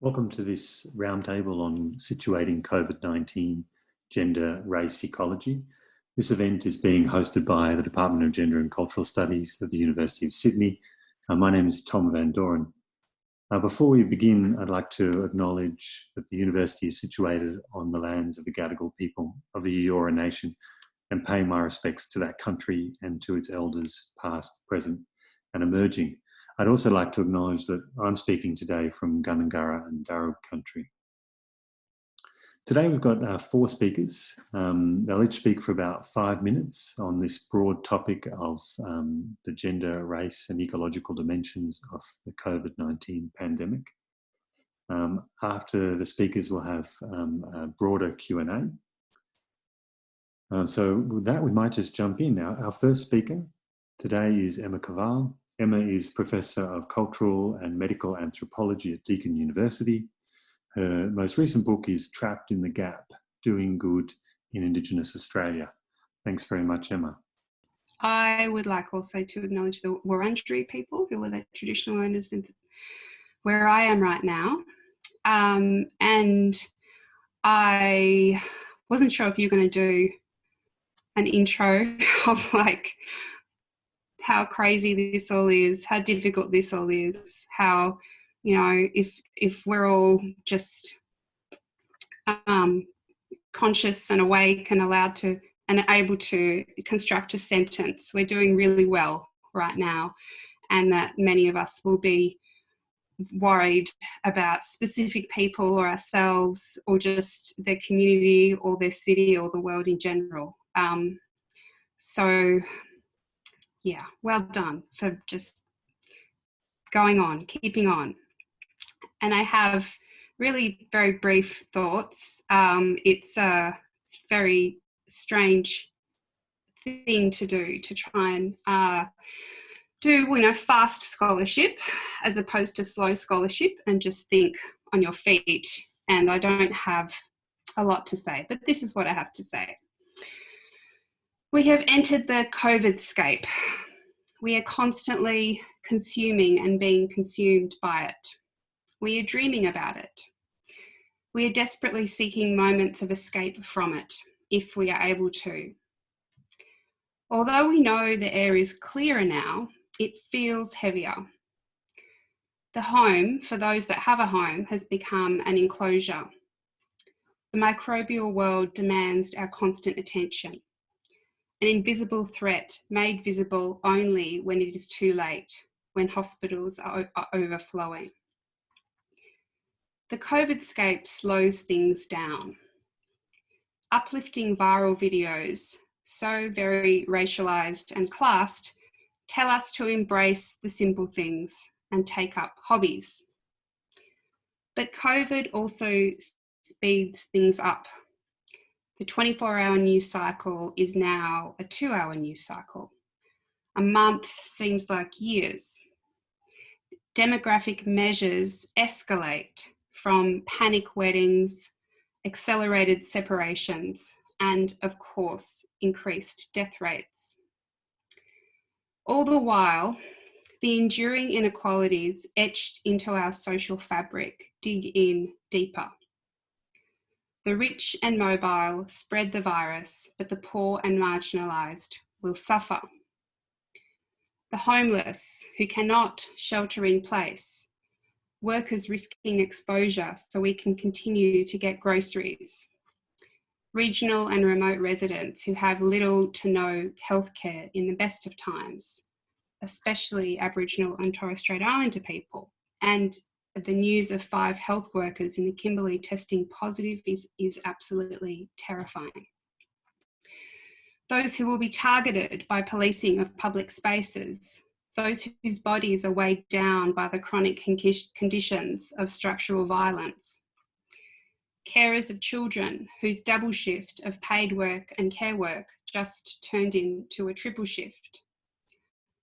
Welcome to this roundtable on situating COVID-19, gender, race, ecology. This event is being hosted by the Department of Gender and Cultural Studies of the University of Sydney. My name is Tom Van Doren. Before we begin, I'd like to acknowledge that the university is situated on the lands of the Gadigal people of the Eora Nation and pay my respects to that country and to its elders, past, present and emerging. I'd also like to acknowledge that I'm speaking today from Gundungurra and Darug country. Today we've got 4 speakers. They'll each speak for about 5 minutes on this broad topic of the gender, race and ecological dimensions of the COVID-19 pandemic. After the speakers, we'll have a broader Q&A. So with that, we might just jump in. Our first speaker today is Emma Kowal. Emma is Professor of Cultural and Medical Anthropology at Deakin University. Her most recent book is Trapped in the Gap, Doing Good in Indigenous Australia. Thanks very much, Emma. I would like also to acknowledge the Wurundjeri people who were the traditional owners in where I am right now. And I wasn't sure if you were going to do an intro of like how crazy this all is, how difficult this all is, how, you know, if we're all just conscious and awake and allowed to and able to construct a sentence, we're doing really well right now, and that many of us will be worried about specific people or ourselves or just their community or their city or the world in general. So yeah, well done for just going on, keeping on. And I have really very brief thoughts. It's a very strange thing to do, to try and do, fast scholarship as opposed to slow scholarship and just think on your feet. And I don't have a lot to say, but this is what I have to say. We have entered the COVID-scape. We are constantly consuming and being consumed by it. We are dreaming about it. We are desperately seeking moments of escape from it, if we are able to. Although we know the air is clearer now, it feels heavier. The home, for those that have a home, has become an enclosure. The microbial world demands our constant attention. An invisible threat made visible only when it is too late, when hospitals are overflowing. The COVID-scape slows things down. Uplifting viral videos, so very racialised and classed, tell us to embrace the simple things and take up hobbies. But COVID also speeds things up. The 24-hour news cycle is now a 2-hour news cycle. A month seems like years. Demographic measures escalate from panic weddings, accelerated separations, and of course, increased death rates. All the while, the enduring inequalities etched into our social fabric dig in deeper. The rich and mobile spread the virus, but the poor and marginalised will suffer. The homeless who cannot shelter in place, workers risking exposure so we can continue to get groceries, regional and remote residents who have little to no healthcare in the best of times, especially Aboriginal and Torres Strait Islander people, and the news of 5 health workers in the Kimberley testing positive is absolutely terrifying. Those who will be targeted by policing of public spaces, those whose bodies are weighed down by the chronic conditions of structural violence, carers of children whose double shift of paid work and care work just turned into a triple shift,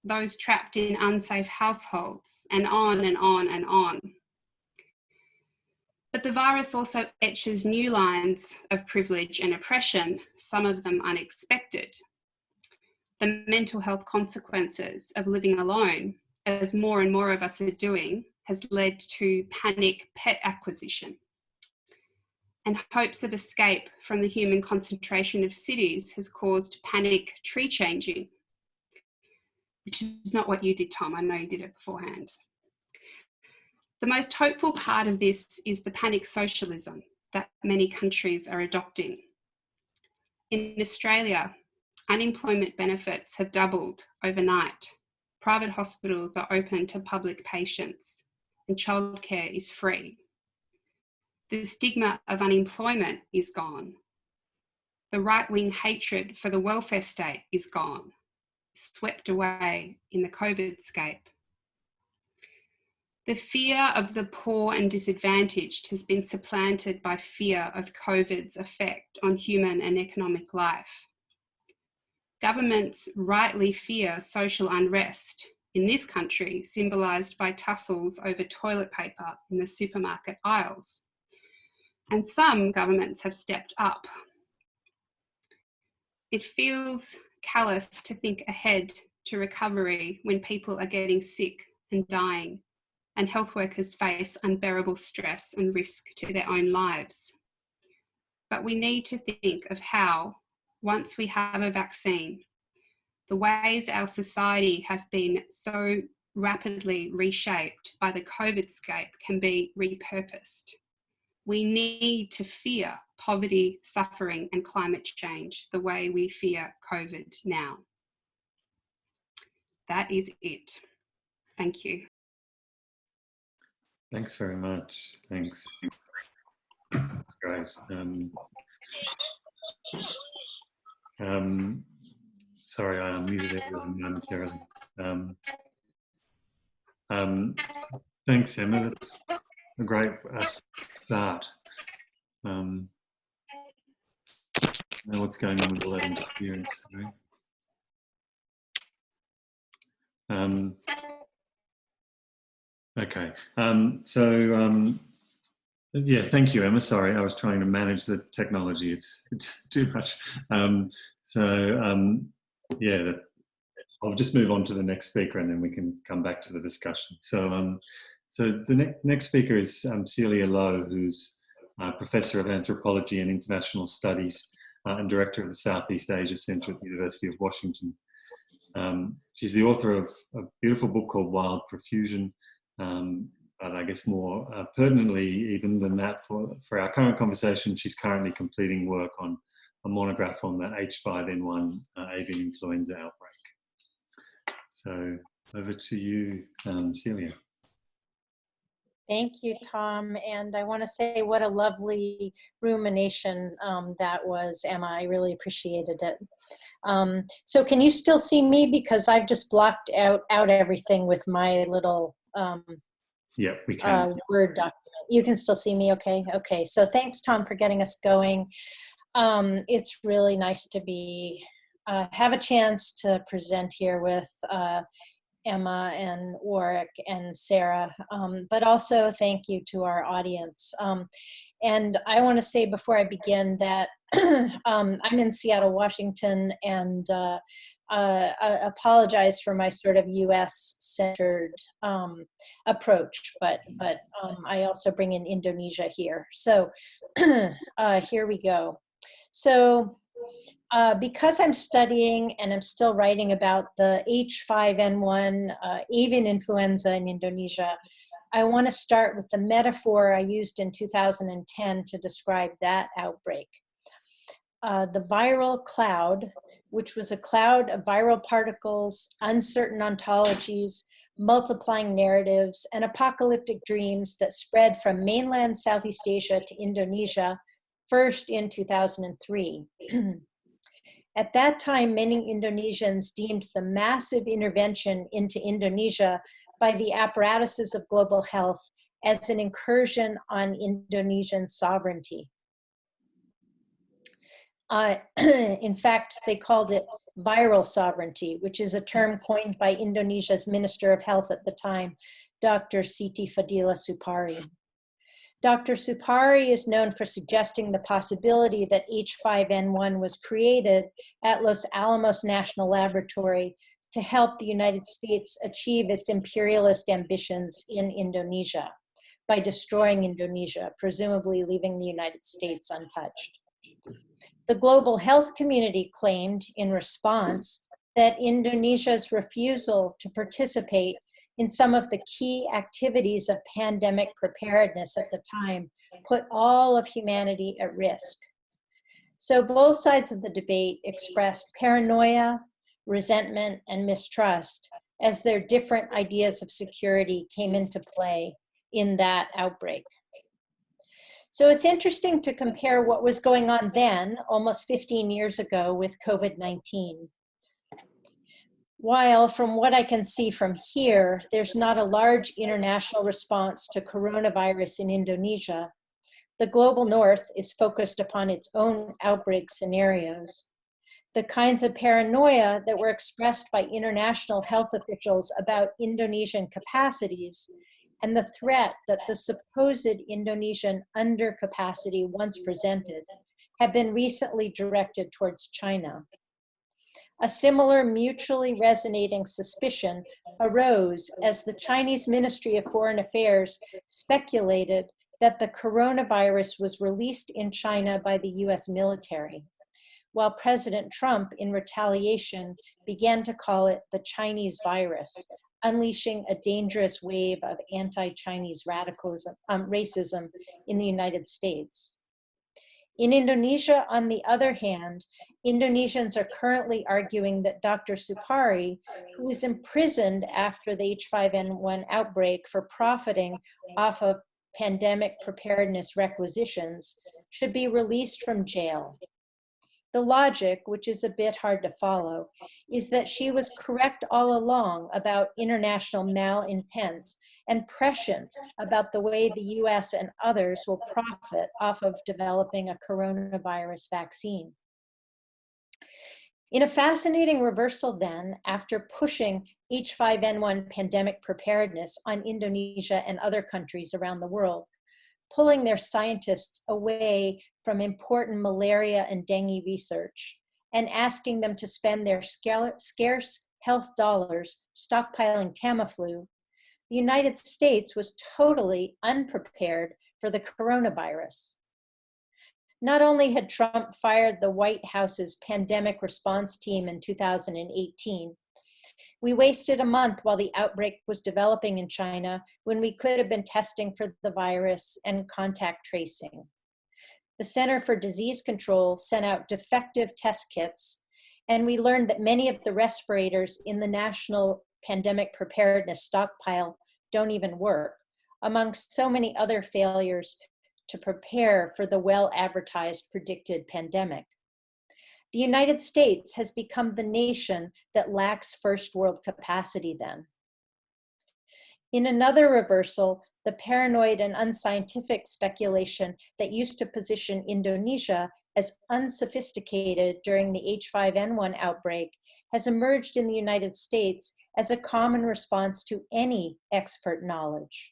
those trapped in unsafe households, and on and on and on. But the virus also etches new lines of privilege and oppression, some of them unexpected. The mental health consequences of living alone, as more and more of us are doing, has led to panic pet acquisition. And hopes of escape from the human concentration of cities has caused panic tree changing, which is not what you did, Tom. I know you did it beforehand. The most hopeful part of this is the panic socialism that many countries are adopting. In Australia, unemployment benefits have doubled overnight. Private hospitals are open to public patients and childcare is free. The stigma of unemployment is gone. The right-wing hatred for the welfare state is gone, swept away in the COVID-scape. The fear of the poor and disadvantaged has been supplanted by fear of COVID's effect on human and economic life. Governments rightly fear social unrest, in this country symbolised by tussles over toilet paper in the supermarket aisles. And some governments have stepped up. It feels callous to think ahead to recovery when people are getting sick and dying, and health workers face unbearable stress and risk to their own lives. But we need to think of how, once we have a vaccine, the ways our society have been so rapidly reshaped by the COVID-scape can be repurposed. We need to fear poverty, suffering, and climate change the way we fear COVID now. That is it. Thank you. Thanks very much. Thanks. Great. Sorry, I unmuted everyone momentarily. Thanks, Emma. That's a great start. Know what's going on with all that interference. Okay. Yeah, thank you, Emma. Sorry, I was trying to manage the technology. It's too much. Yeah, I'll just move on to the next speaker and then we can come back to the discussion. So the next speaker is Celia Lowe, who's Professor of Anthropology and International Studies and Director of the Southeast Asia Centre at the University of Washington. She's the author of a beautiful book called Wild Profusion, but I guess more pertinently even than that for our current conversation, she's currently completing work on a monograph on the H5N1 avian influenza outbreak. So over to you, Celia. Thank you, Tom. And I want to say what a lovely rumination that was, Emma. I really appreciated it. So can you still see me? Because I've just blocked out everything with my little yeah, we can. Word document. You can still see me, okay? Okay, so thanks, Tom, for getting us going. It's really nice to be, have a chance to present here with Emma and Warwick and Sara, but also thank you to our audience. And I want to say before I begin that I'm in Seattle, Washington, and apologize for my sort of US-centered approach, but I also bring in Indonesia here. So here we go. So because I'm studying and I'm still writing about the H5N1 avian influenza in Indonesia, I want to start with the metaphor I used in 2010 to describe that outbreak. The viral cloud, which was a cloud of viral particles, uncertain ontologies, multiplying narratives, and apocalyptic dreams that spread from mainland Southeast Asia to Indonesia, first in 2003. At that time, many Indonesians deemed the massive intervention into Indonesia by the apparatuses of global health as an incursion on Indonesian sovereignty. In fact, they called it viral sovereignty, which is a term coined by Indonesia's Minister of Health at the time, Dr. Siti Fadila Supari. Dr. Supari is known for suggesting the possibility that H5N1 was created at Los Alamos National Laboratory to help the United States achieve its imperialist ambitions in Indonesia by destroying Indonesia, presumably leaving the United States untouched. The global health community claimed in response that Indonesia's refusal to participate in some of the key activities of pandemic preparedness at the time put all of humanity at risk. So both sides of the debate expressed paranoia, resentment, and mistrust as their different ideas of security came into play in that outbreak. So it's interesting to compare what was going on then, almost 15 years ago, with COVID-19. While from what I can see from here, there's not a large international response to coronavirus in Indonesia, the global north is focused upon its own outbreak scenarios. The kinds of paranoia that were expressed by international health officials about Indonesian capacities and the threat that the supposed Indonesian undercapacity once presented have been recently directed towards China. A similar mutually resonating suspicion arose as the Chinese Ministry of Foreign Affairs speculated that the coronavirus was released in China by the US military, while President Trump, in retaliation, began to call it the Chinese virus, unleashing a dangerous wave of anti-Chinese racism in the United States. In Indonesia, on the other hand, Indonesians are currently arguing that Dr. Supari, who was imprisoned after the H5N1 outbreak for profiting off of pandemic preparedness requisitions, should be released from jail. The logic, which is a bit hard to follow, is that she was correct all along about international malintent and prescient about the way the US and others will profit off of developing a coronavirus vaccine. In a fascinating reversal then, after pushing H5N1 pandemic preparedness on Indonesia and other countries around the world, pulling their scientists away from important malaria and dengue research and asking them to spend their scarce health dollars stockpiling Tamiflu, the United States was totally unprepared for the coronavirus. Not only had Trump fired the White House's pandemic response team in 2018, we wasted a month while the outbreak was developing in China when we could have been testing for the virus and contact tracing. The Center for Disease Control sent out defective test kits, and we learned that many of the respirators in the National Pandemic Preparedness stockpile don't even work, amongst so many other failures to prepare for the well-advertised predicted pandemic. The United States has become the nation that lacks first world capacity then. In another reversal, the paranoid and unscientific speculation that used to position Indonesia as unsophisticated during the H5N1 outbreak has emerged in the United States as a common response to any expert knowledge.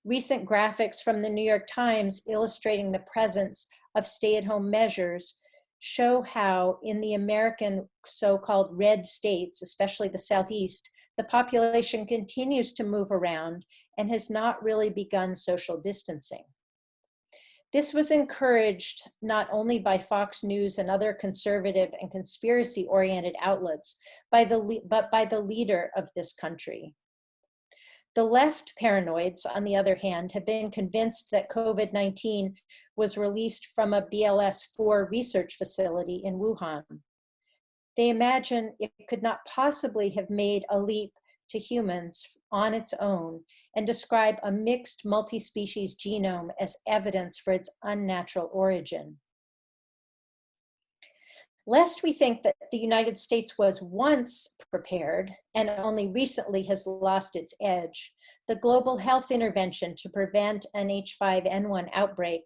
Recent graphics from the New York Times illustrating the presence of stay-at-home measures show how in the American so-called red states, especially the Southeast, the population continues to move around and has not really begun social distancing. This was encouraged not only by Fox News and other conservative and conspiracy-oriented outlets, but by the leader of this country. The left paranoids, on the other hand, have been convinced that COVID-19 was released from a BLS-4 research facility in Wuhan. They imagine it could not possibly have made a leap to humans on its own and describe a mixed multi-species genome as evidence for its unnatural origin. Lest we think that the United States was once prepared and only recently has lost its edge, the global health intervention to prevent an H5N1 outbreak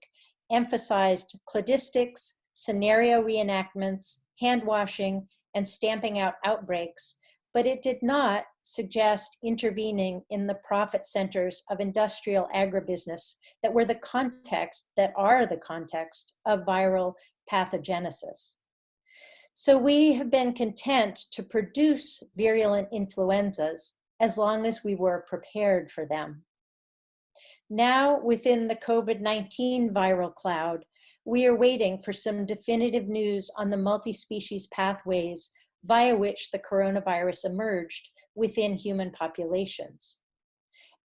emphasized cladistics, scenario reenactments, hand washing, and stamping out outbreaks, but it did not suggest intervening in the profit centers of industrial agribusiness that are the context of viral pathogenesis. So we have been content to produce virulent influenzas as long as we were prepared for them. Now, within the COVID-19 viral cloud, we are waiting for some definitive news on the multi-species pathways via which the coronavirus emerged within human populations.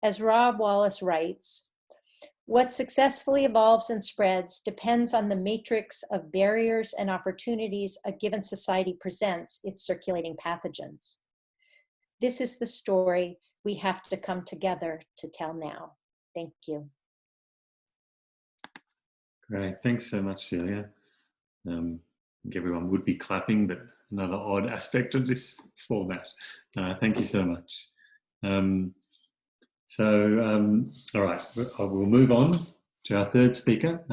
As Rob Wallace writes, what successfully evolves and spreads depends on the matrix of barriers and opportunities a given society presents its circulating pathogens. This is the story we have to come together to tell now. Thank you. Great, thanks so much, Celia. I think everyone would be clapping, but another odd aspect of this format. Thank you so much. All right, we'll move on to our third speaker,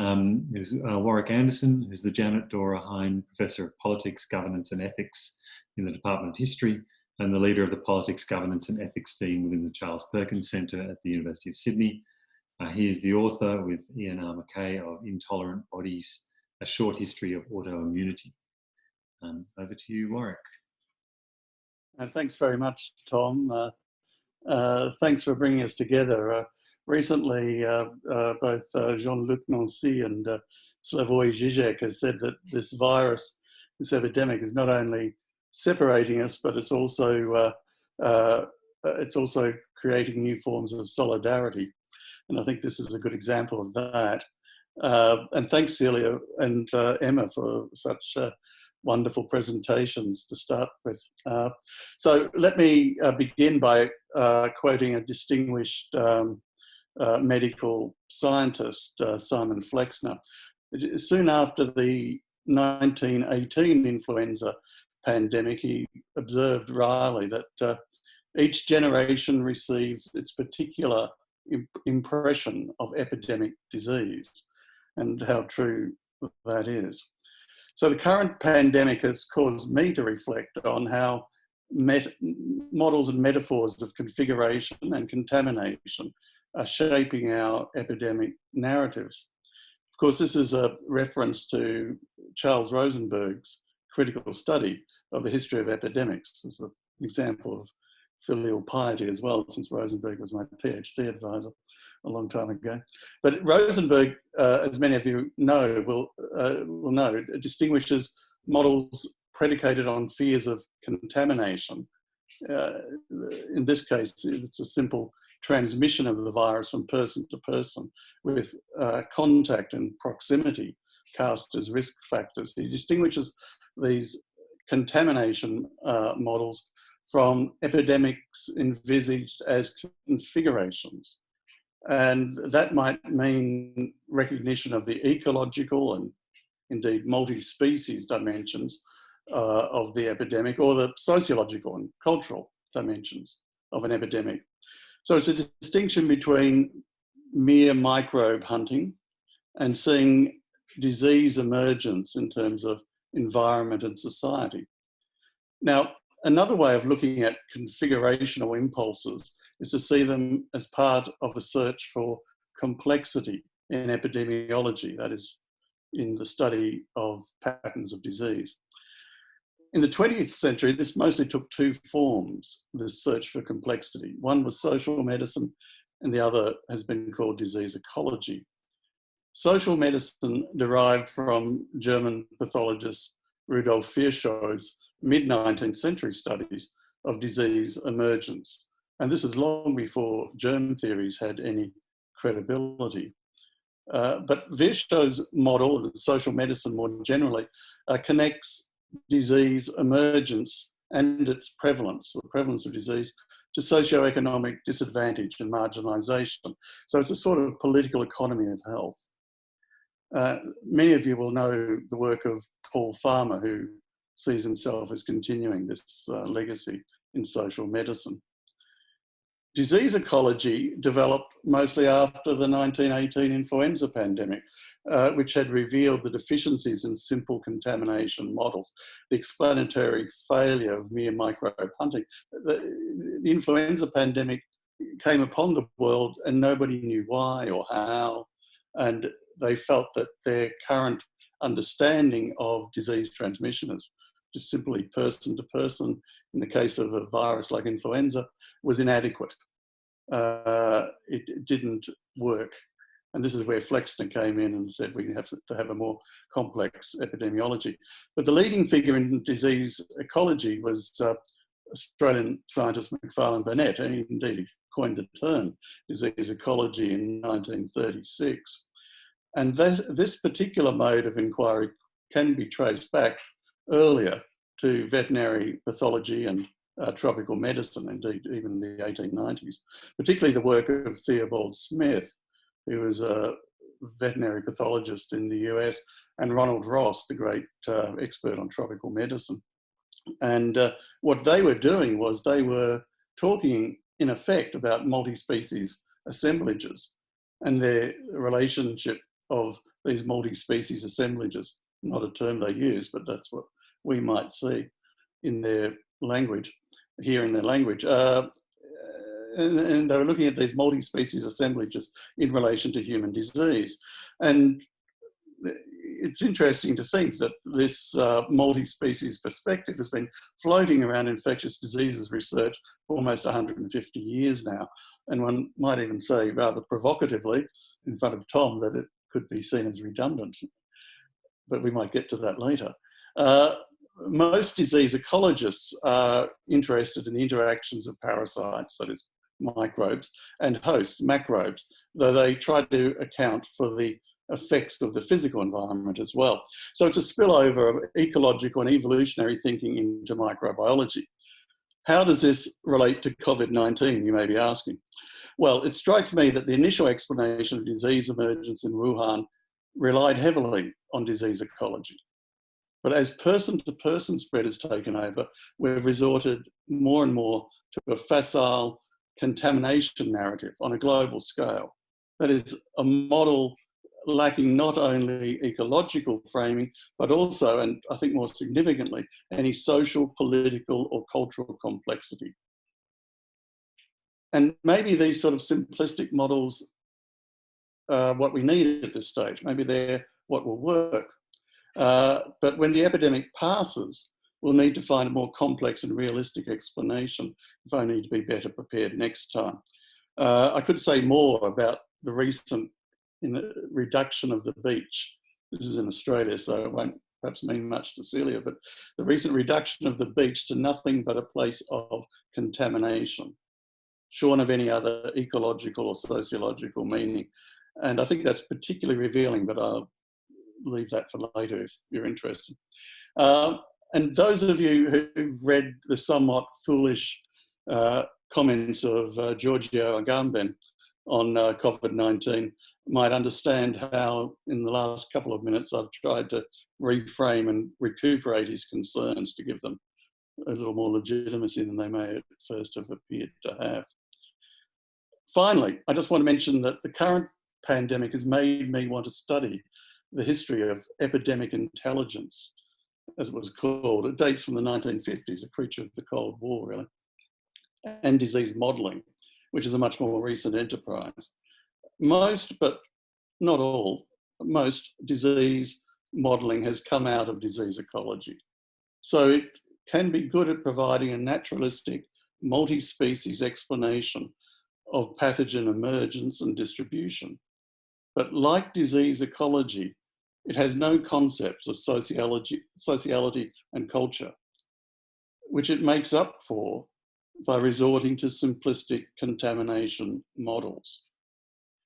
who's Warwick Anderson, who's the Janet Dora Hine Professor of Politics, Governance and Ethics in the Department of History and the leader of the Politics, Governance and Ethics theme within the Charles Perkins Centre at the University of Sydney. He is the author with Ian R. McKay of Intolerant Bodies, A Short History of Autoimmunity. Over to you, Warwick. Thanks very much, Tom. Thanks for bringing us together. Recently, both Jean-Luc Nancy and Slavoj Žižek has said that this virus, this epidemic, is not only separating us, but it's also creating new forms of solidarity. And I think this is a good example of that. And thanks, Celia and Emma, for such wonderful presentations to start with. So let me begin by quoting a distinguished medical scientist, Simon Flexner. Soon after the 1918 influenza pandemic, he observed wryly that each generation receives its particular impression of epidemic disease, and how true that is. So the current pandemic has caused me to reflect on how models and metaphors of configuration and contamination are shaping our epidemic narratives. Of course, this is a reference to Charles Rosenberg's critical study of the history of epidemics. It's an example of filial piety as well, since Rosenberg was my PhD advisor a long time ago. But Rosenberg, as many of you know, will know, distinguishes models predicated on fears of contamination. In this case, it's a simple transmission of the virus from person to person, with contact and proximity cast as risk factors. He distinguishes these contamination models from epidemics envisaged as configurations. And that might mean recognition of the ecological and indeed multi-species dimensions of the epidemic, or the sociological and cultural dimensions of an epidemic. So it's a distinction between mere microbe hunting and seeing disease emergence in terms of environment and society. Now, another way of looking at configurational impulses is to see them as part of a search for complexity in epidemiology, that is, in the study of patterns of disease. In the 20th century, this mostly took two forms, this search for complexity. One was social medicine, and the other has been called disease ecology. Social medicine derived from German pathologist Rudolf Virchow's mid-19th century studies of disease emergence. And this is long before germ theories had any credibility. But Virchow's model of social medicine more generally connects disease emergence and its prevalence, the prevalence of disease, to socioeconomic disadvantage and marginalisation. So it's a sort of political economy of health. Many of you will know the work of Paul Farmer, who sees himself as continuing this legacy in social medicine. Disease ecology developed mostly after the 1918 influenza pandemic, which had revealed the deficiencies in simple contamination models, the explanatory failure of mere microbe hunting. The influenza pandemic came upon the world and nobody knew why or how, and they felt that their current understanding of disease transmission, as just simply person to person, in the case of a virus like influenza, was inadequate. It didn't work. And this is where Flexner came in and said we have to have a more complex epidemiology. But the leading figure in disease ecology was Australian scientist Macfarlane Burnet, and indeed he coined the term disease ecology in 1936. And this particular mode of inquiry can be traced back earlier to veterinary pathology and tropical medicine, indeed even in the 1890s, particularly the work of Theobald Smith, who was a veterinary pathologist in the US, and Ronald Ross, the great expert on tropical medicine. And what they were doing was they were talking, in effect, about multi-species assemblages and their relationship of these multi-species assemblages. Not a term they use, but that's what we might see in their language, here in their language. And they were looking at these multi-species assemblages in relation to human disease. And it's interesting to think that this multi-species perspective has been floating around infectious diseases research for almost 150 years now. And one might even say, rather provocatively, in front of Tom, that it could be seen as redundant. But we might get to that later. Most disease ecologists are interested in the interactions of parasites, that is, microbes, and hosts, macrobes, though they try to account for the effects of the physical environment as well. So it's a spillover of ecological and evolutionary thinking into microbiology. How does this relate to COVID-19, you may be asking? Well, it strikes me that the initial explanation of disease emergence in Wuhan relied heavily on disease ecology. But as person-to-person spread has taken over, we've resorted more and more to a facile contamination narrative on a global scale. That is a model lacking not only ecological framing, but also, and I think more significantly, any social, political, or cultural complexity. And maybe these sort of simplistic models are what we need at this stage. Maybe they're what will work. But when the epidemic passes, we'll need to find a more complex and realistic explanation, if only to be better prepared next time. I could say more about the recent reduction of the beach. This is in Australia, so it won't perhaps mean much to Celia, but the recent reduction of the beach to nothing but a place of contamination, shorn of any other ecological or sociological meaning. And I think that's particularly revealing, but I'll leave that for later if you're interested. And those of you who've read the somewhat foolish comments of Giorgio Agamben on COVID-19 might understand how in the last couple of minutes I've tried to reframe and recuperate his concerns to give them a little more legitimacy than they may at first have appeared to have. Finally, I just want to mention that the current pandemic has made me want to study the history of epidemic intelligence, as it was called. It dates from the 1950s, a creature of the Cold War, really, and disease modelling, which is a much more recent enterprise. Most, but not all, most disease modelling has come out of disease ecology. So it can be good at providing a naturalistic, multi-species explanation of pathogen emergence and distribution. But like disease ecology, it has no concepts of sociality and culture, which it makes up for by resorting to simplistic contamination models.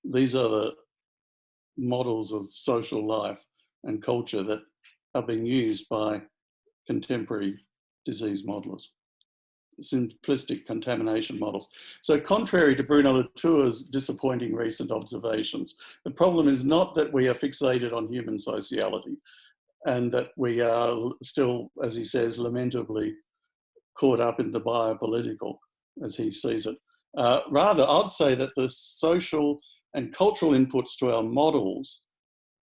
These are the models of social life and culture that are being used by contemporary disease modelers. Simplistic contamination models. So contrary to Bruno Latour's disappointing recent observations, the problem is not that we are fixated on human sociality and that we are still, as he says, lamentably caught up in the biopolitical, as he sees it. Rather, I'd say that the social and cultural inputs to our models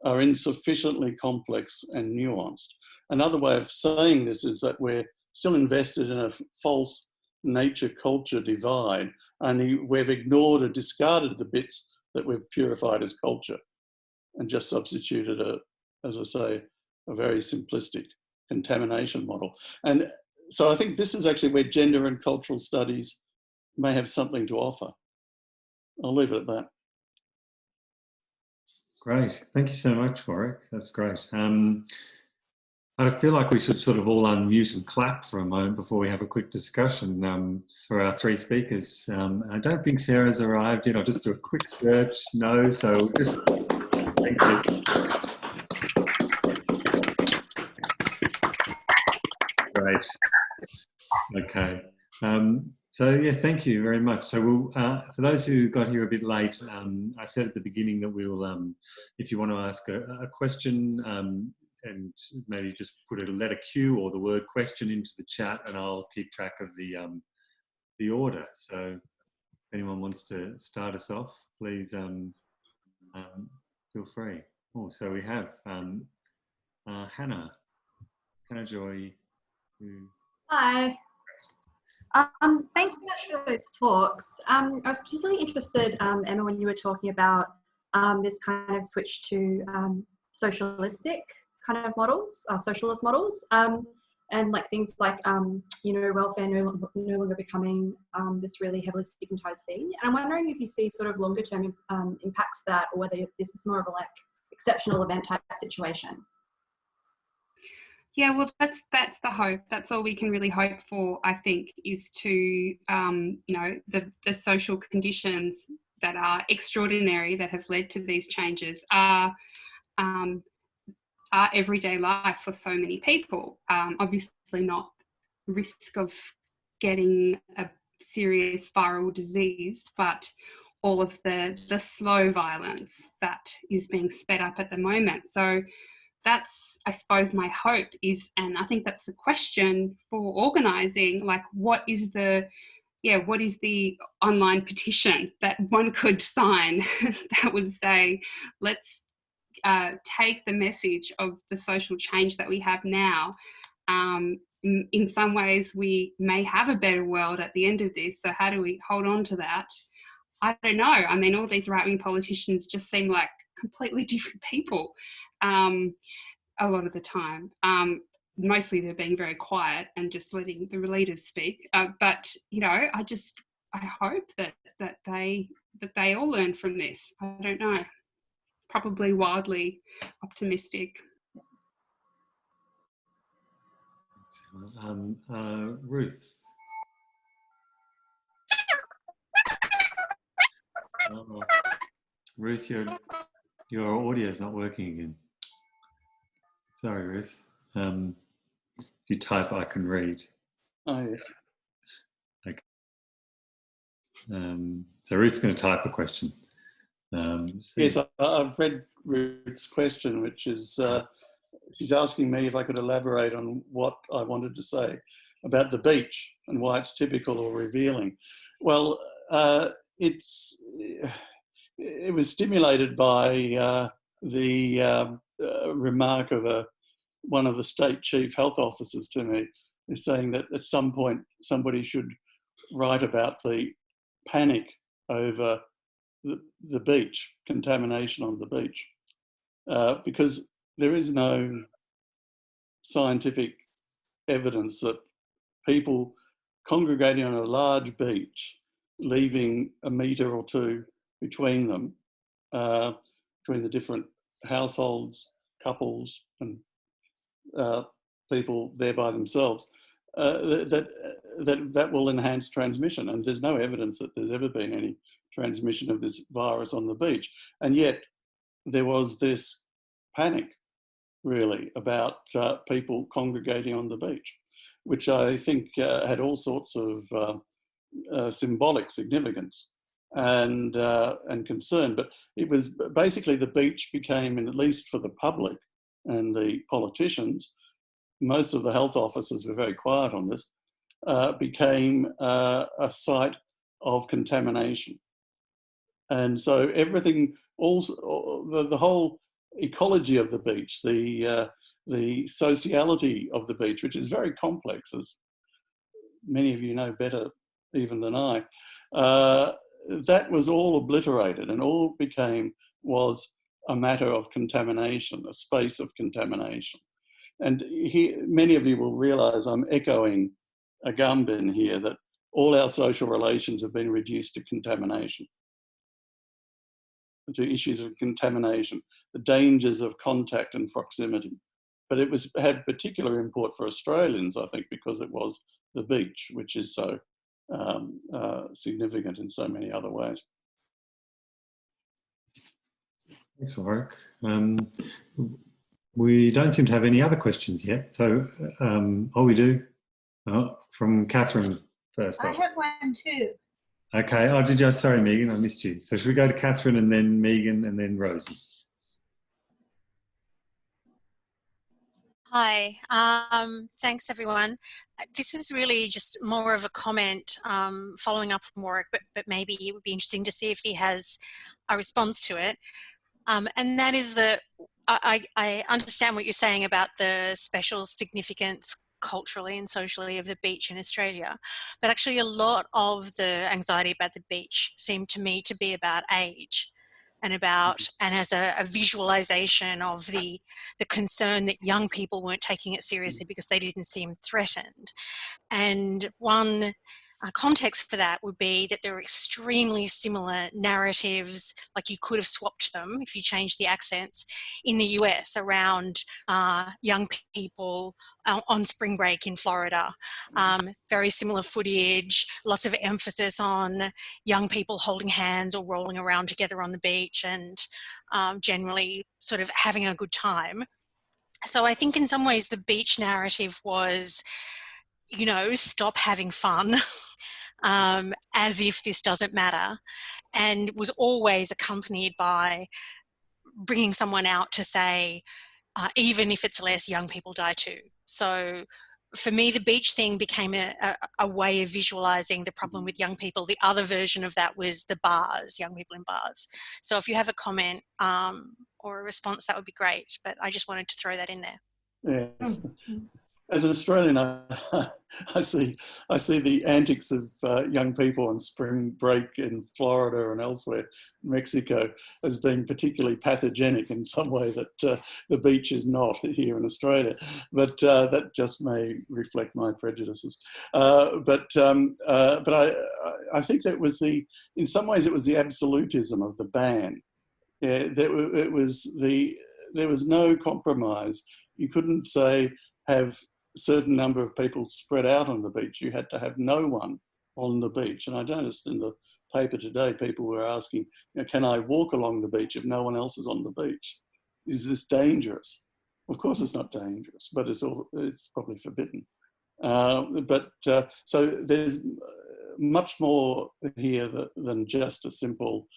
are insufficiently complex and nuanced. Another way of saying this is that we're still invested in a false nature-culture divide, only we've ignored or discarded the bits that we've purified as culture and just substituted, as I say, a very simplistic contamination model. And so I think this is actually where gender and cultural studies may have something to offer. I'll leave it at that. Great. Thank you so much, Warwick. That's great. I feel like we should sort of all unmute and clap for a moment before we have a quick discussion for our three speakers. I don't think Sarah's arrived yet. I'll just do a quick search. No, so just thank you. Great. Okay. So yeah, thank you very much. So we'll, for those who got here a bit late, I said at the beginning that we will, if you want to ask a question, and maybe just put a letter Q or the word question into the chat, and I'll keep track of the order. So if anyone wants to start us off, please feel free. Oh, so we have Hannah Joy. Hi. Thanks so much for those talks. I was particularly interested, Emma, when you were talking about this kind of switch to socialistic kind of models, socialist models, and like things like, you know, welfare no longer becoming this really heavily stigmatized thing. And I'm wondering if you see sort of longer term impacts of that, or whether this is more of a like exceptional event type situation. Yeah, well, that's the hope. That's all we can really hope for, I think, is to, you know, the social conditions that are extraordinary that have led to these changes are everyday life for so many people. Obviously not risk of getting a serious viral disease, but all of the slow violence that is being sped up at the moment. So that's, I suppose, my hope is, and I think that's the question for organising, like what is the online petition that one could sign that would say, let's take the message of the social change that we have now. In some ways, we may have a better world at the end of this. So how do we hold on to that? I don't know. I mean, all these right-wing politicians just seem like completely different people a lot of the time. Mostly they're being very quiet and just letting the leaders speak. But, you know, I hope that they all learn from this. I don't know. Probably wildly optimistic. Ruth. Ruth, your audio is not working again. Sorry, Ruth. If you type, I can read. Oh, yes. Okay. So Ruth's going to type a question. Yes, I've read Ruth's question, which is, she's asking me if I could elaborate on what I wanted to say about the beach and why it's typical or revealing. Well, it was stimulated by the remark of one of the state chief health officers to me, is saying that at some point somebody should write about the panic over the beach, contamination on the beach, because there is no scientific evidence that people congregating on a large beach, leaving a metre or two between them, between the different households, couples, and people there by themselves, that will enhance transmission. And there's no evidence that there's ever been any transmission of this virus on the beach. And yet there was this panic, really, about people congregating on the beach, which I think had all sorts of symbolic significance and concern. But it was basically the beach became, and at least for the public and the politicians, most of the health officers were very quiet on this, became a site of contamination. And so everything, the whole ecology of the beach, the sociality of the beach, which is very complex, as many of you know better even than I, that was all obliterated, and all became was a matter of contamination, a space of contamination. And many of you will realise I'm echoing Agamben here, that all our social relations have been reduced to contamination, to issues of contamination, the dangers of contact and proximity. But it had particular import for Australians, I think, because it was the beach, which is so significant in so many other ways. Thanks, Warwick. We don't seem to have any other questions yet. So, we do. Oh, from Catherine first. I have one too. Okay. Oh, did you? Sorry, Megan, I missed you. So should we go to Catherine and then Megan and then Rosie? Hi, thanks everyone. This is really just more of a comment following up from Warwick, but maybe it would be interesting to see if he has a response to it. And that is that I understand what you're saying about the special significance culturally and socially of the beach in Australia, but actually a lot of the anxiety about the beach seemed to me to be about age. And as a visualization of the concern that young people weren't taking it seriously because they didn't seem threatened. And one context for that would be that there are extremely similar narratives, like you could have swapped them if you changed the accents, in the US around young people on spring break in Florida. Very similar footage, lots of emphasis on young people holding hands or rolling around together on the beach and generally sort of having a good time. So I think in some ways the beach narrative was, you know, stop having fun. As if this doesn't matter, and was always accompanied by bringing someone out to say, even if it's less, young people die too. So for me, the beach thing became a way of visualizing the problem with young people. The other version of that was the bars, young people in bars. So if you have a comment or a response, that would be great. But I just wanted to throw that in there. Yes. As an Australian, I see the antics of young people on spring break in Florida and elsewhere, Mexico, as being particularly pathogenic in some way that the beach is not here in Australia. But that just may reflect my prejudices. But I think that was in some ways, it was the absolutism of the ban. Yeah, there was no compromise. You couldn't say have a certain number of people spread out on the beach. You had to have no one on the beach. And I noticed in the paper today, people were asking, you know, can I walk along the beach if no one else is on the beach? Is this dangerous? Of course it's not dangerous, but it's probably forbidden. So there's much more here than just a simple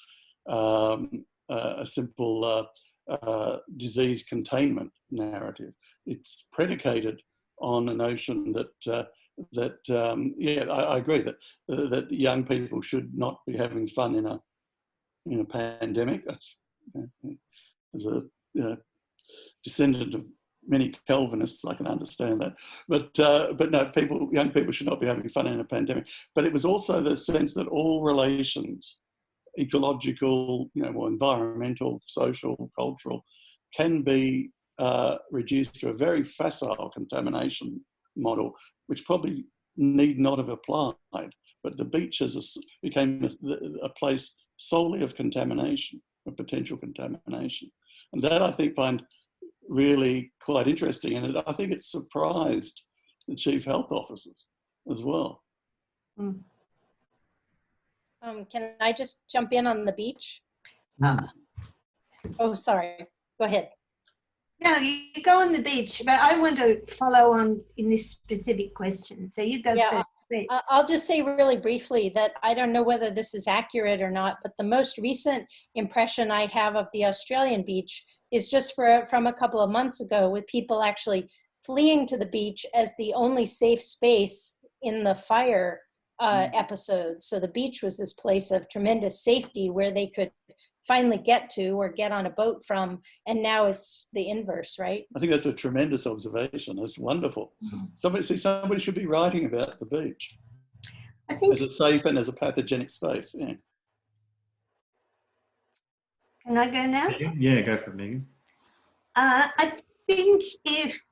disease containment narrative. It's predicated on a notion that I agree that young people should not be having fun in a pandemic. That's as a descendant of many Calvinists, I can understand that. But no, young people should not be having fun in a pandemic. But it was also the sense that all relations, ecological, or environmental, social, cultural, can be reduced to a very facile contamination model, which probably need not have applied. But the beach became a place solely of contamination, of potential contamination. And that I think find really quite interesting. And I think it surprised the chief health officers as well. Mm. Can I just jump in on the beach? Oh, sorry. Go ahead. No, you go on the beach, but I want to follow on in this specific question. So you go first. I'll just say really briefly that I don't know whether this is accurate or not, but the most recent impression I have of the Australian beach is just from a couple of months ago, with people actually fleeing to the beach as the only safe space in the fire episodes. So the beach was this place of tremendous safety where they could finally get to or get on a boat from, and now it's the inverse, right? I think that's a tremendous observation. That's wonderful. Somebody should be writing about the beach. I think as a safe and as a pathogenic space. Yeah. Can I go now? Yeah, go for it, Megan. I think if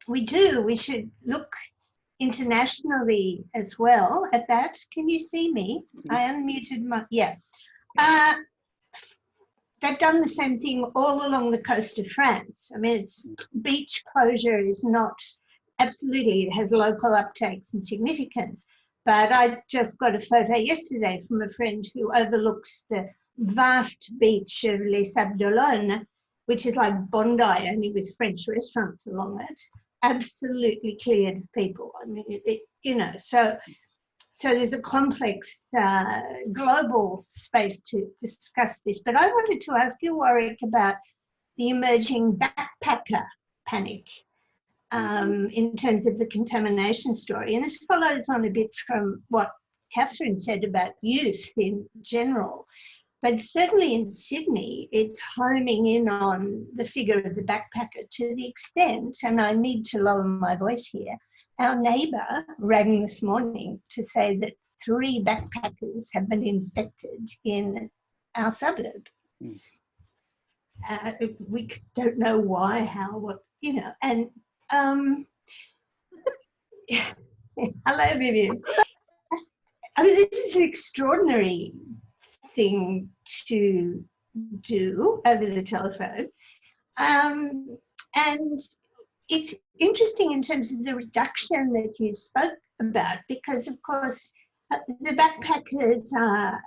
we should look internationally as well at that. Can you see me? I unmuted my, yeah. They've done the same thing all along the coast of France. I mean, it's beach closure is not, absolutely, it has local uptakes and significance. But I just got a photo yesterday from a friend who overlooks the vast beach of Les Sables d'Olonne, which is like Bondi, only with French restaurants along it. Absolutely cleared of people. I mean, you know, so there's a complex global space to discuss this. But I wanted to ask you, Warwick, about the emerging backpacker panic in terms of the contamination story. And this follows on a bit from what Catherine said about youth in general. But certainly in Sydney, it's homing in on the figure of the backpacker to the extent, and I need to lower my voice here, our neighbour rang this morning to say that 3 backpackers have been infected in our suburb. We don't know why, how, what, you know, and hello, Vivian. I mean, this is an extraordinary thing to do over the telephone. And it's interesting in terms of the reduction that you spoke about, because of course the backpackers are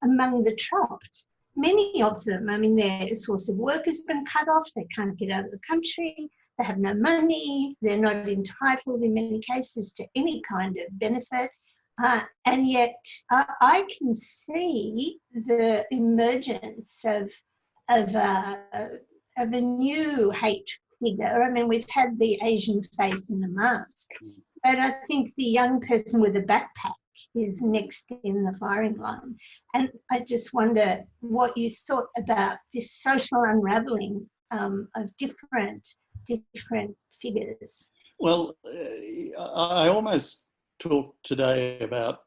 among the trapped. Many of them, I mean, their source of work has been cut off, they can't get out of the country, they have no money, they're not entitled in many cases to any kind of benefit. And yet I can see the emergence of a new hate figure. I mean, we've had the Asian face in a mask, but I think the young person with a backpack is next in the firing line. And I just wonder what you thought about this social unraveling of different figures. Well, I almost talked today about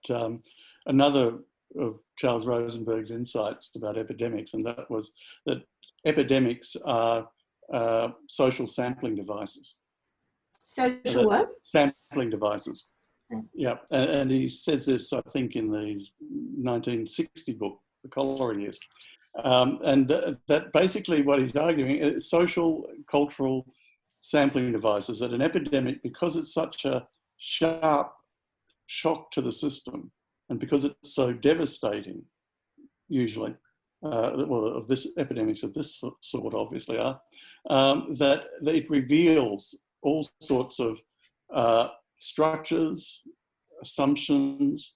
another of Charles Rosenberg's insights about epidemics, and that was that epidemics are social sampling devices. Social what? Sampling devices. Yeah, and he says this, I think, in his 1960 book, Ecology is. And that basically what he's arguing is social, cultural sampling devices, that an epidemic, because it's such a sharp shock to the system, and because it's so devastating, usually, well, of this epidemics of this sort obviously are, that it reveals all sorts of structures, assumptions,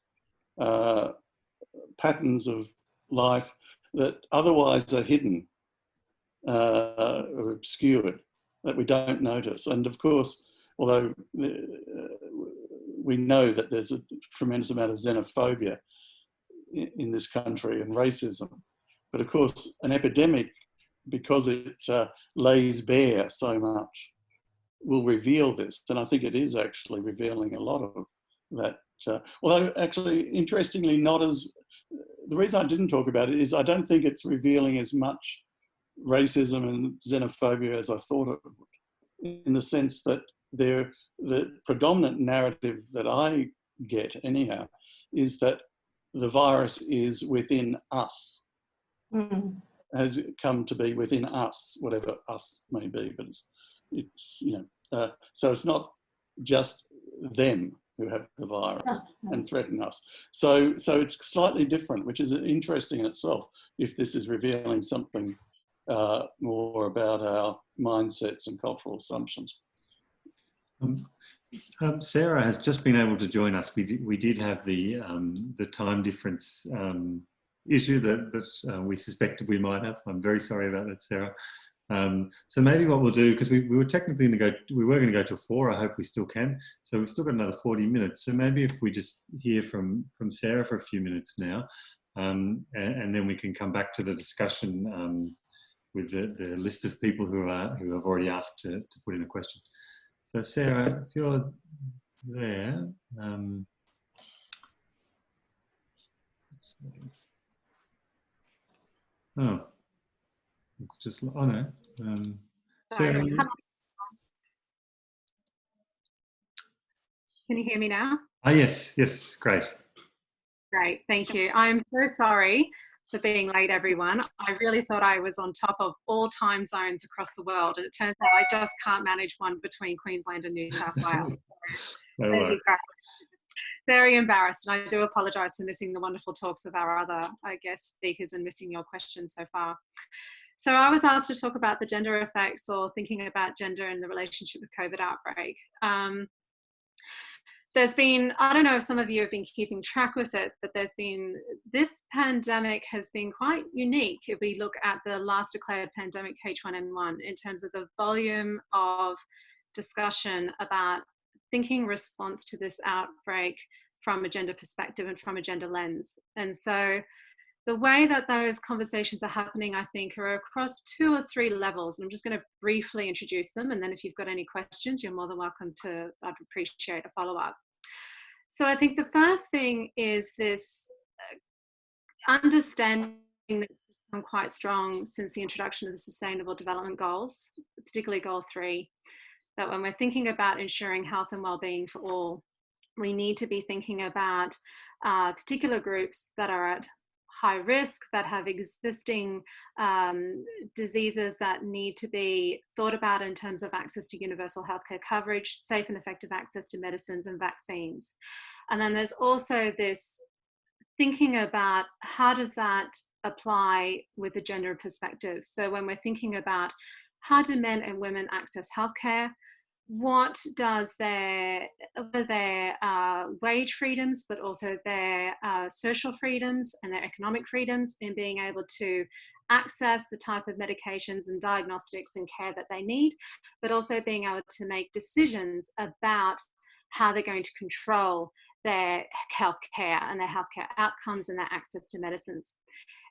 patterns of life that otherwise are hidden or obscured, that we don't notice. And of course, although we know that there's a tremendous amount of xenophobia in this country and racism, but of course an epidemic, because it lays bare so much, will reveal this. And I think it is actually revealing a lot of that. Although actually, interestingly, not as, the reason I didn't talk about it is I don't think it's revealing as much racism and xenophobia as I thought it would, in the sense that the predominant narrative that I get anyhow is that the virus is within us, has come to be within us, whatever us may be, but it's you know, so it's not just them who have the virus and threaten us. So it's slightly different, which is interesting in itself, if this is revealing something more about our mindsets and cultural assumptions. Sarah has just been able to join us. We did have the time difference issue that we suspected we might have. I'm very sorry about that, Sarah. So maybe what we'll do, because we were technically going to go to 4. I hope we still can. So we've still got another 40 minutes. So maybe if we just hear from Sarah for a few minutes now, and then we can come back to the discussion with the list of people who have already asked to put in a question. So Sarah, if you're there, let's see. Oh, just, oh no. Sarah, Can you hear me now? Ah, yes, yes, great. Great, thank you. I'm so sorry for being late, everyone. I really thought I was on top of all time zones across the world, and it turns out I just can't manage one between Queensland and New South Wales. No worries. Very embarrassed, and I do apologise for missing the wonderful talks of our other guest speakers and missing your questions so far. So I was asked to talk about the gender effects, or thinking about gender in the relationship with COVID outbreak. There's been, I don't know if some of you have been keeping track with it, but this pandemic has been quite unique if we look at the last declared pandemic, H1N1, in terms of the volume of discussion about thinking response to this outbreak from a gender perspective and from a gender lens. And so the way that those conversations are happening, I think, are across 2 or 3 levels. I'm just going to briefly introduce them, and then if you've got any questions, you're more than welcome to, I'd appreciate a follow-up. So I think the first thing is this understanding that's become quite strong since the introduction of the Sustainable Development Goals, particularly Goal 3, that when we're thinking about ensuring health and well-being for all, we need to be thinking about particular groups that are at high risk, that have existing diseases that need to be thought about in terms of access to universal healthcare coverage, safe and effective access to medicines and vaccines. And then there's also this thinking about how does that apply with a gender perspective. So when we're thinking about how do men and women access healthcare, what does their wage freedoms, but also their social freedoms and their economic freedoms in being able to access the type of medications and diagnostics and care that they need, but also being able to make decisions about how they're going to control their healthcare and their healthcare outcomes and their access to medicines.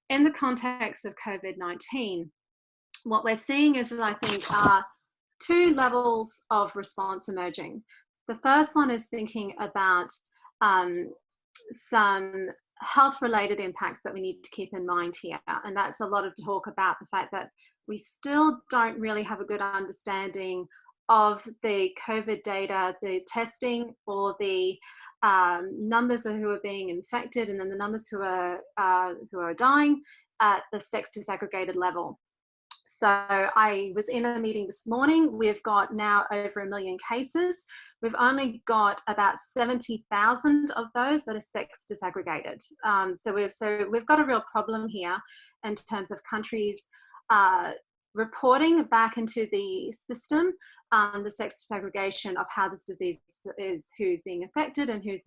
In the context of COVID-19, what we're seeing is, I think, 2 levels of response emerging. The first one is thinking about some health-related impacts that we need to keep in mind here. And that's a lot of talk about the fact that we still don't really have a good understanding of the COVID data, the testing, or the numbers of who are being infected, and then the numbers who are dying at the sex disaggregated level. So I was in a meeting this morning. We've got now over 1 million cases. We've only got about 70,000 of those that are sex disaggregated. So we've got a real problem here in terms of countries reporting back into the system the sex disaggregation of how this disease is, who's being affected and who's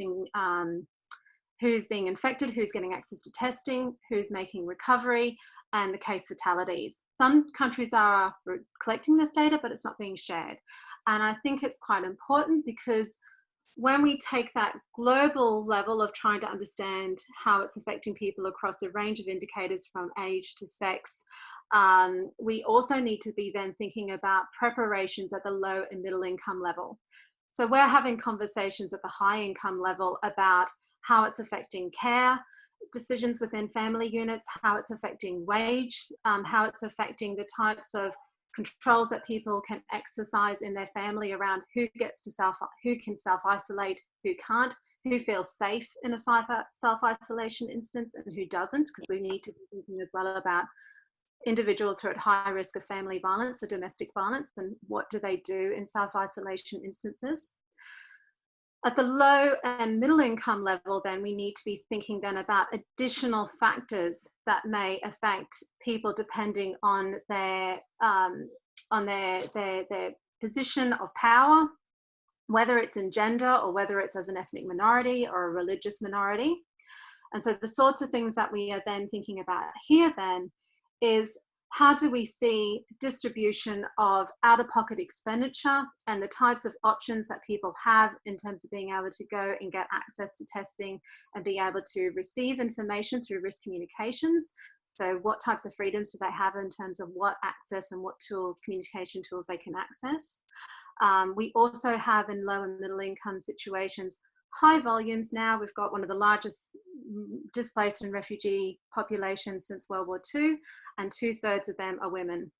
being infected, who's getting access to testing, who's making recovery, and the case fatalities. Some countries are collecting this data, but it's not being shared. And I think it's quite important, because when we take that global level of trying to understand how it's affecting people across a range of indicators from age to sex, we also need to be then thinking about preparations at the low and middle income level. So we're having conversations at the high income level about how it's affecting care decisions within family units, how it's affecting wage, how it's affecting the types of controls that people can exercise in their family around who can self-isolate, who can't, who feels safe in a self-isolation instance and who doesn't, because we need to be thinking as well about individuals who are at high risk of family violence or domestic violence, and what do they do in self-isolation instances. At the low and middle income level, then we need to be thinking then about additional factors that may affect people depending on their position of power, whether it's in gender or whether it's as an ethnic minority or a religious minority. And so the sorts of things that we are then thinking about here then is, how do we see distribution of out-of-pocket expenditure and the types of options that people have in terms of being able to go and get access to testing and be able to receive information through risk communications. So what types of freedoms do they have in terms of what access and what tools, communication tools they can access. We also have in low and middle income situations high volumes now. We've got one of the largest displaced and refugee populations since World War II, and 2/3 of them are women.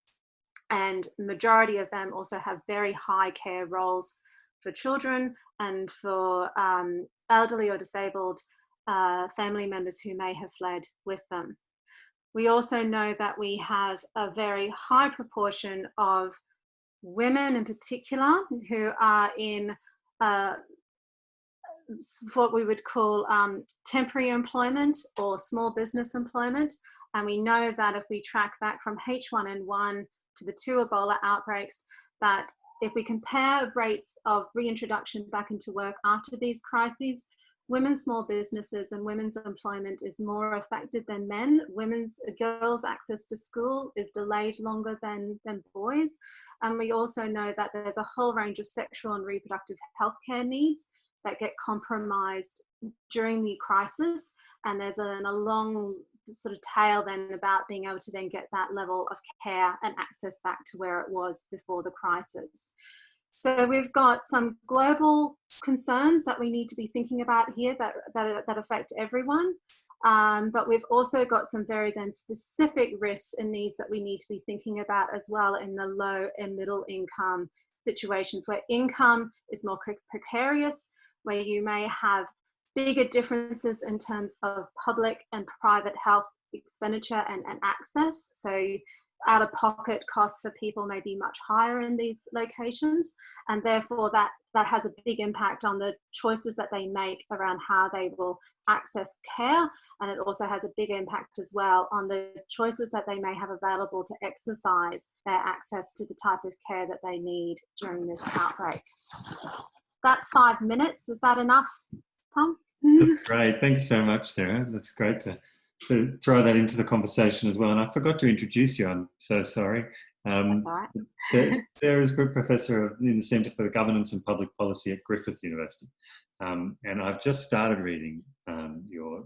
And the majority of them also have very high care roles, for children and for elderly or disabled family members who may have fled with them. We also know that we have a very high proportion of women in particular who are in what we would call temporary employment or small business employment. And we know that if we track back from H1N1 to the 2 Ebola outbreaks, that if we compare rates of reintroduction back into work after these crises, women's small businesses and women's employment is more affected than men. Girls' access to school is delayed longer than boys. And we also know that there's a whole range of sexual and reproductive healthcare needs that get compromised during the crisis. And there's a long sort of tail then about being able to then get that level of care and access back to where it was before the crisis. So we've got some global concerns that we need to be thinking about here that affect everyone. But we've also got some very then specific risks and needs that we need to be thinking about as well in the low and middle income situations where income is more precarious, where you may have bigger differences in terms of public and private health expenditure and access. So out-of-pocket costs for people may be much higher in these locations, and therefore that has a big impact on the choices that they make around how they will access care, and it also has a big impact as well on the choices that they may have available to exercise their access to the type of care that they need during this outbreak. That's 5 minutes. Is that enough, Tom? That's great. Thank you so much, Sarah. That's great to throw that into the conversation as well. And I forgot to introduce you. I'm so sorry. That's all right. Sarah's Group Professor in the Centre for Governance and Public Policy at Griffith University. And I've just started reading your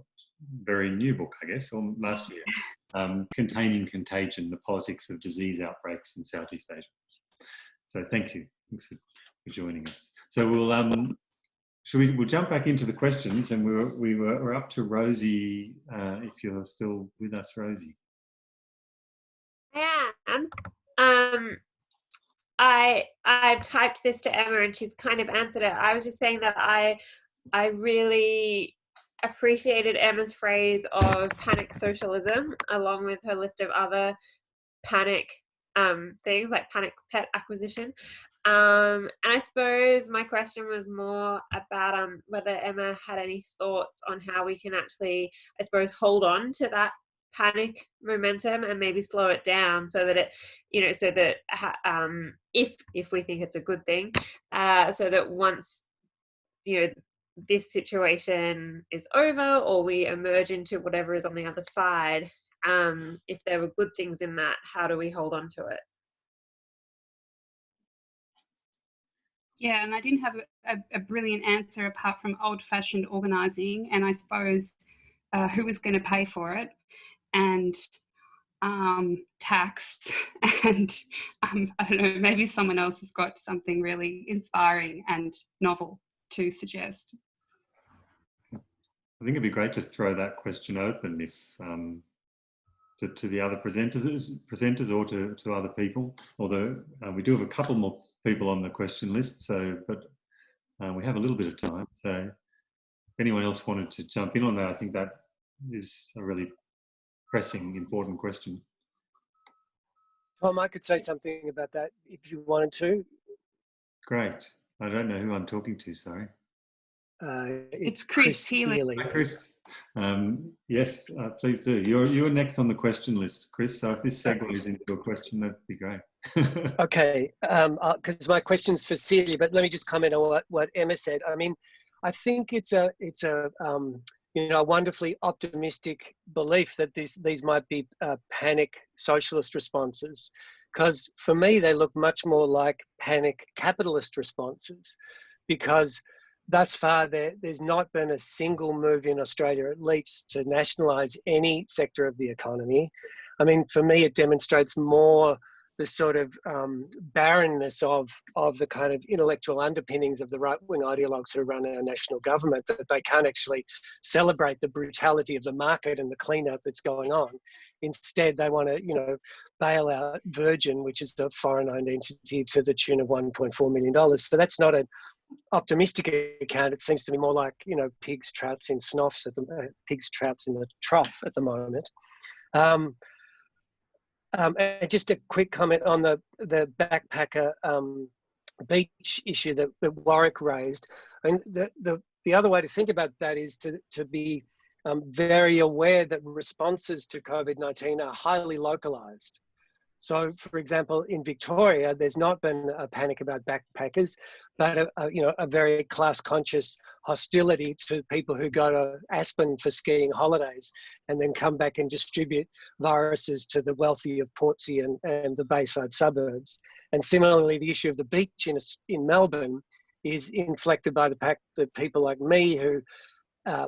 very new book, I guess, or last year, Containing Contagion, The Politics of Disease Outbreaks in Southeast Asia. So thank you. Thanks for joining us. So we'll jump back into the questions, and we're up to Rosie, if you're still with us, Rosie. I am. I typed this to Emma and she's kind of answered it. I was just saying that I really appreciated Emma's phrase of panic socialism, along with her list of other panic things like panic pet acquisition. And I suppose my question was more about whether Emma had any thoughts on how we can actually, I suppose, hold on to that panic momentum and maybe slow it down so that it, so that if we think it's a good thing, so that once, this situation is over or we emerge into whatever is on the other side, if there were good things in that, how do we hold on to it? Yeah, and I didn't have a brilliant answer apart from old-fashioned organising, and I suppose who was going to pay for it, and tax, and I don't know, maybe someone else has got something really inspiring and novel to suggest. I think it'd be great to throw that question open if to the other presenters or to other people, although we do have a couple more people on the question list, but we have a little bit of time, so if anyone else wanted to jump in on that, I think that is a really pressing, important question. Tom, I could say something about that if you wanted to. Great. I don't know who I'm talking to, sorry. It's Chris Healy. Hi, Chris. Yes, please do. You're next on the question list, Chris, so if this segues into your question, that'd be great. Okay, because my question's for Celia, but let me just comment on what Emma said. I mean, I think it's a wonderfully optimistic belief that these might be panic socialist responses, because for me they look much more like panic capitalist responses, because thus far there's not been a single move in Australia, at least, to nationalise any sector of the economy. I mean, for me it demonstrates more the sort of barrenness of the kind of intellectual underpinnings of the right-wing ideologues who run our national government, that they can't actually celebrate the brutality of the market and the clean-out that's going on. Instead, they want to, bail out Virgin, which is a foreign-owned entity, to the tune of $1.4 million. So that's not optimistic account, it seems to be more like, you know, pigs, trouts in snoffs at the pigs, trouts in the trough at the moment. And just a quick comment on the backpacker beach issue that Warwick raised. And the other way to think about that is to be very aware that responses to COVID-19 are highly localized. So, for example, in Victoria, there's not been a panic about backpackers, but a very class-conscious hostility to people who go to Aspen for skiing holidays and then come back and distribute viruses to the wealthy of Portsea and the Bayside suburbs. And similarly, the issue of the beach in Melbourne is inflected by the fact that people like me who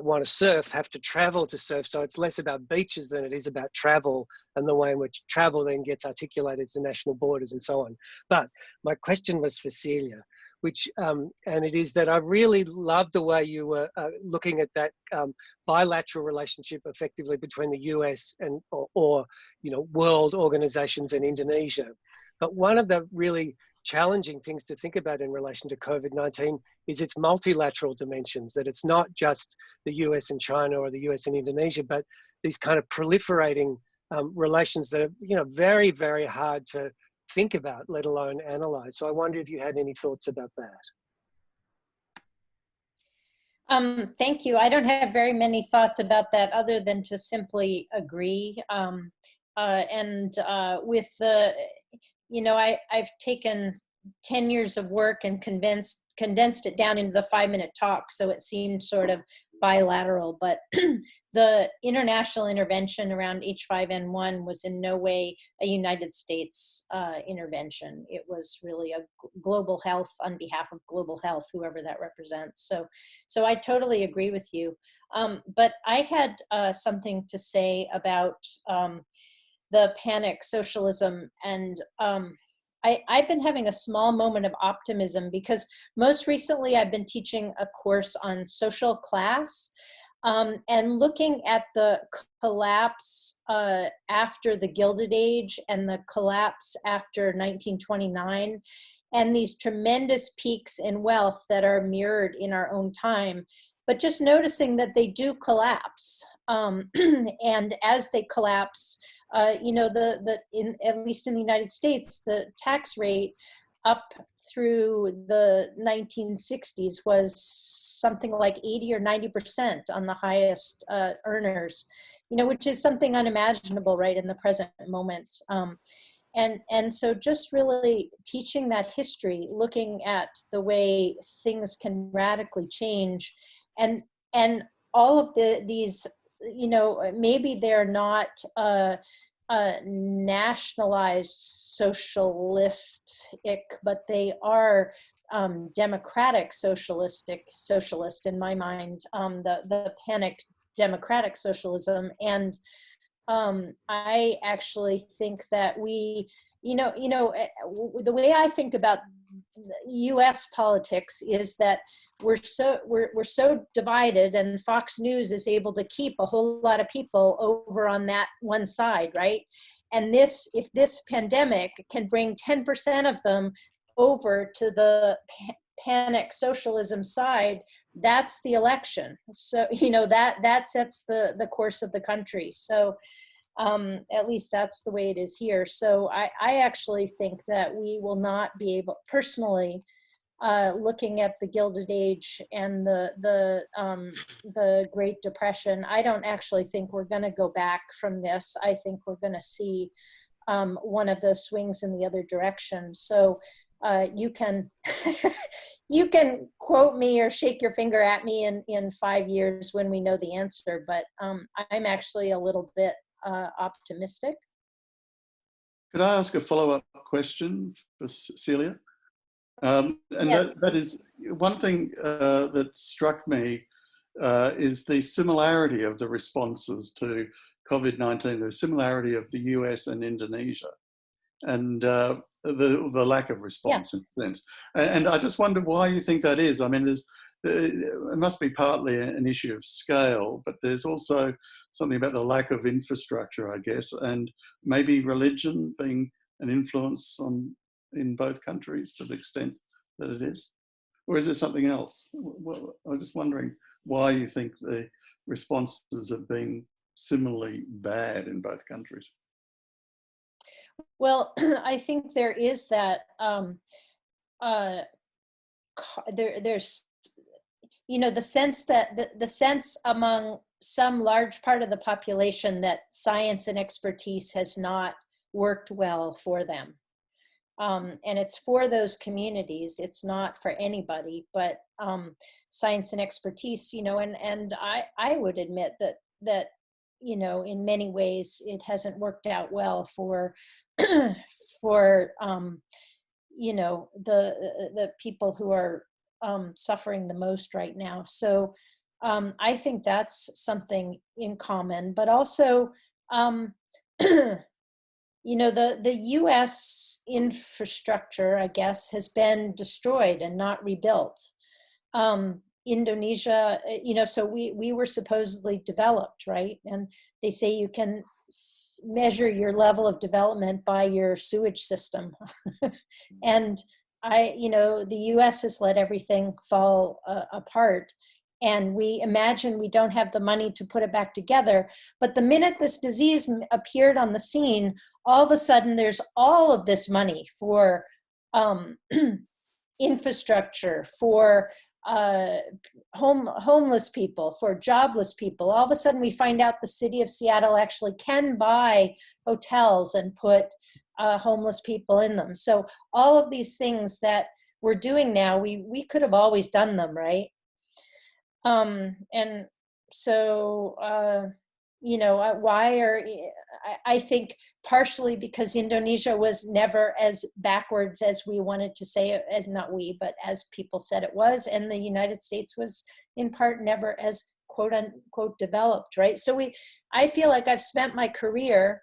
want to surf have to travel to surf. So it's less about beaches than it is about travel and the way in which travel then gets articulated to national borders and so on. But my question was for Celia, which, and it is that I really love the way you were looking at that bilateral relationship effectively between the US and or world organizations and Indonesia. But one of the really challenging things to think about in relation to COVID-19 is its multilateral dimensions, that it's not just the US and China or the US and Indonesia, but these kind of proliferating relations that are, very, very hard to think about, let alone analyze. So I wonder if you had any thoughts about that. Thank you. I don't have very many thoughts about that other than to simply agree. With the I've taken 10 years of work and condensed it down into the 5-minute talk, so it seemed sort of bilateral. But the international intervention around H5N1 was in no way a United States intervention. It was really a global health on behalf of global health, whoever that represents. So I totally agree with you. But I had something to say about the panic socialism, and I've been having a small moment of optimism because most recently I've been teaching a course on social class and looking at the collapse after the Gilded Age and the collapse after 1929 and these tremendous peaks in wealth that are mirrored in our own time, but just noticing that they do collapse. And as they collapse, at least in the United States, the tax rate up through the 1960s was something like 80 or 90% on the highest earners, which is something unimaginable right in the present moment. And so just really teaching that history, looking at the way things can radically change, and all of these, maybe they're not nationalized socialistic, but they are democratic socialist in my mind, the panic democratic socialism. And I actually think that we, the way I think about U.S. politics is that we're so divided, and Fox News is able to keep a whole lot of people over on that one side, right? And if this pandemic can bring 10% of them over to the panic socialism side, that's the election. So that sets the course of the country. So at least that's the way it is here. So I actually think that we will not be able, personally, looking at the Gilded Age and the Great Depression, I don't actually think we're going to go back from this. I think we're going to see one of those swings in the other direction. So you can you can quote me or shake your finger at me in 5 years when we know the answer, but I'm actually a little bit optimistic. Could I ask a follow-up question for Celia? Yes. That is one thing that struck me is the similarity of the responses to COVID-19, the similarity of the US and Indonesia, and the lack of response, in a sense. And I just wonder why you think that is. I mean, it must be partly an issue of scale, but there's also something about the lack of infrastructure, I guess, and maybe religion being an influence in both countries to the extent that it is. or is it something else? Well, I was just wondering why you think the responses have been similarly bad in both countries. Well, I think there is that, there's, you know, the sense that the sense among some large part of the population that science and expertise has not worked well for them. And it's for those communities, it's not for anybody, but science and expertise, you know, and I would admit that, you know, in many ways it hasn't worked out well for, for, you know, the people who are suffering the most right now. So I think that's something in common, but also, you know, the US infrastructure, I guess, has been destroyed and not rebuilt. Indonesia, you know, so we were supposedly developed, right? And they say you can measure your level of development by your sewage system. And you know, the US has let everything fall apart. And we imagine we don't have the money to put it back together. But the minute this disease appeared on the scene, all of a sudden there's all of this money for infrastructure, for homeless people, for jobless people. All of a sudden we find out the city of Seattle actually can buy hotels and put homeless people in them. So all of these things that we're doing now, we could have always done them, right? And so, you know, I think partially because Indonesia was never as backwards as we wanted to say it, as not we, but as people said it was, and the United States was in part never as quote unquote developed, right? So I feel like I've spent my career,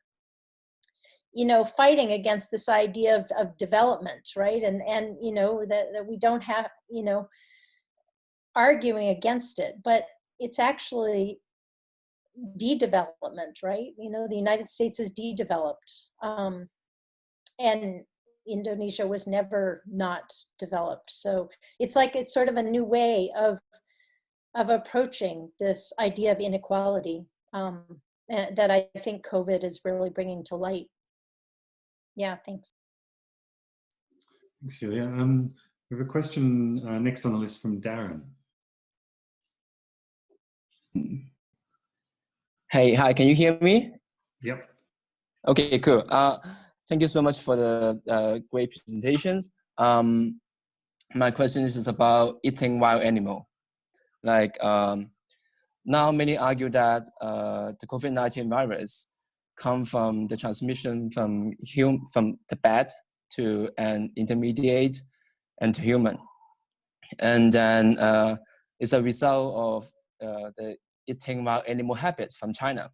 you know, fighting against this idea of development, right? And you know, that we don't have, you know, arguing against it, but it's actually de-development, right? You know, the United States is de-developed, and Indonesia was never not developed. So it's like, it's sort of a new way of approaching this idea of inequality that I think COVID is really bringing to light. Yeah, thanks. Thanks, Celia. We have a question next on the list from Darren. Hey, hi, can you hear me? Yep. Okay, cool. Thank you so much for the great presentations. My question is about eating wild animal. Like now many argue that the COVID-19 virus come from the transmission from the bat to an intermediate and to human. And then it's a result of the eating wild animal habits from China.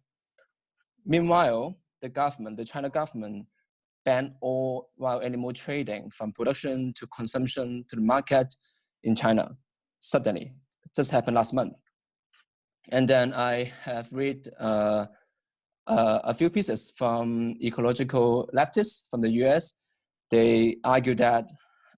Meanwhile, the China government banned all wild animal trading from production to consumption to the market in China. Suddenly, it just happened last month. And then I have read a few pieces from ecological leftists from the US. They argue that,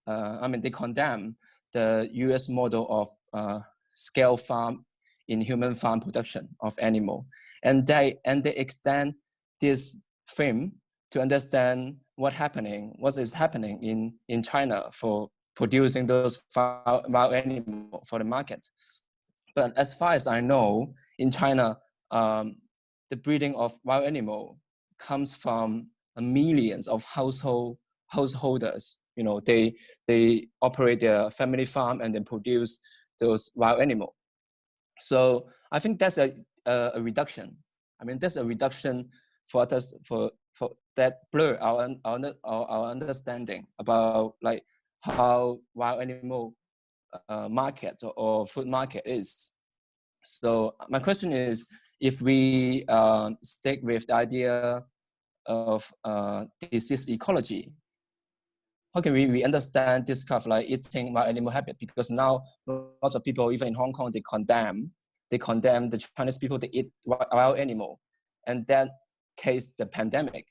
they condemn the US model of scale farm in human farm production of animal. And they extend this frame to understand what is happening in China for producing those wild animal for the market. But as far as I know, in China, the breeding of wild animal comes from millions of householders. You know, they operate their family farm and then produce those wild animal. So I think that's a reduction. I mean, that's a reduction for us for that blur our understanding about like how wild animal market or food market is. So my question is, if we stick with the idea of disease ecology, how can we understand this kind of like eating wild animal habit? Because now lots of people, even in Hong Kong, they condemn the Chinese people to eat wild animal, and that case the pandemic.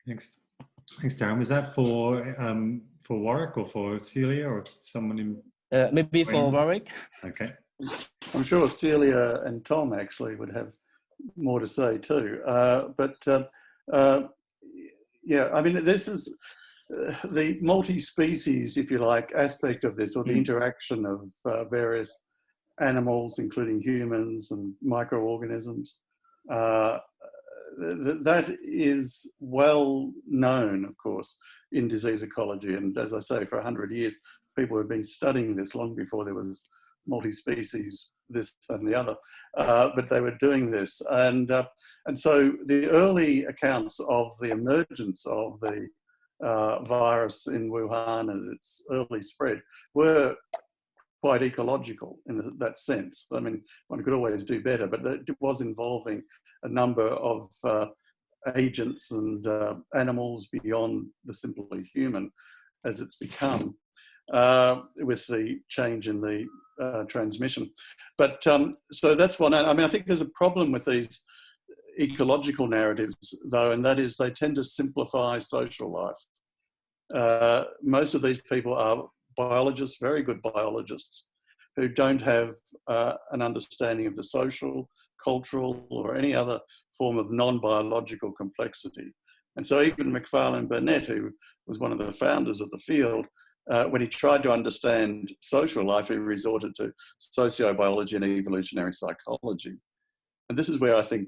Thanks. Thanks, Darren. Was that for Warwick or for Celia or someone in? Maybe for Warwick. Okay. I'm sure Celia and Tom actually would have more to say too. Yeah, I mean, this is the multi-species, if you like, aspect of this, or the interaction of various animals, including humans and microorganisms. That is well known, of course, in disease ecology. And as I say, for 100 years, people have been studying this long before there was multi-species, this and the other. But they were doing this. And so the early accounts of the emergence of the virus in Wuhan and its early spread were quite ecological in that sense. I mean, one could always do better, but it was involving a number of agents and animals beyond the simply human, as it's become with the change in the transmission. But so that's one. I mean, I think there's a problem with these ecological narratives, though, and that is they tend to simplify social life. Most of these people are biologists, very good biologists, who don't have an understanding of the social, cultural, or any other form of non-biological complexity. And so even Macfarlane Burnet, who was one of the founders of the field, when he tried to understand social life, he resorted to sociobiology and evolutionary psychology. And this is where I think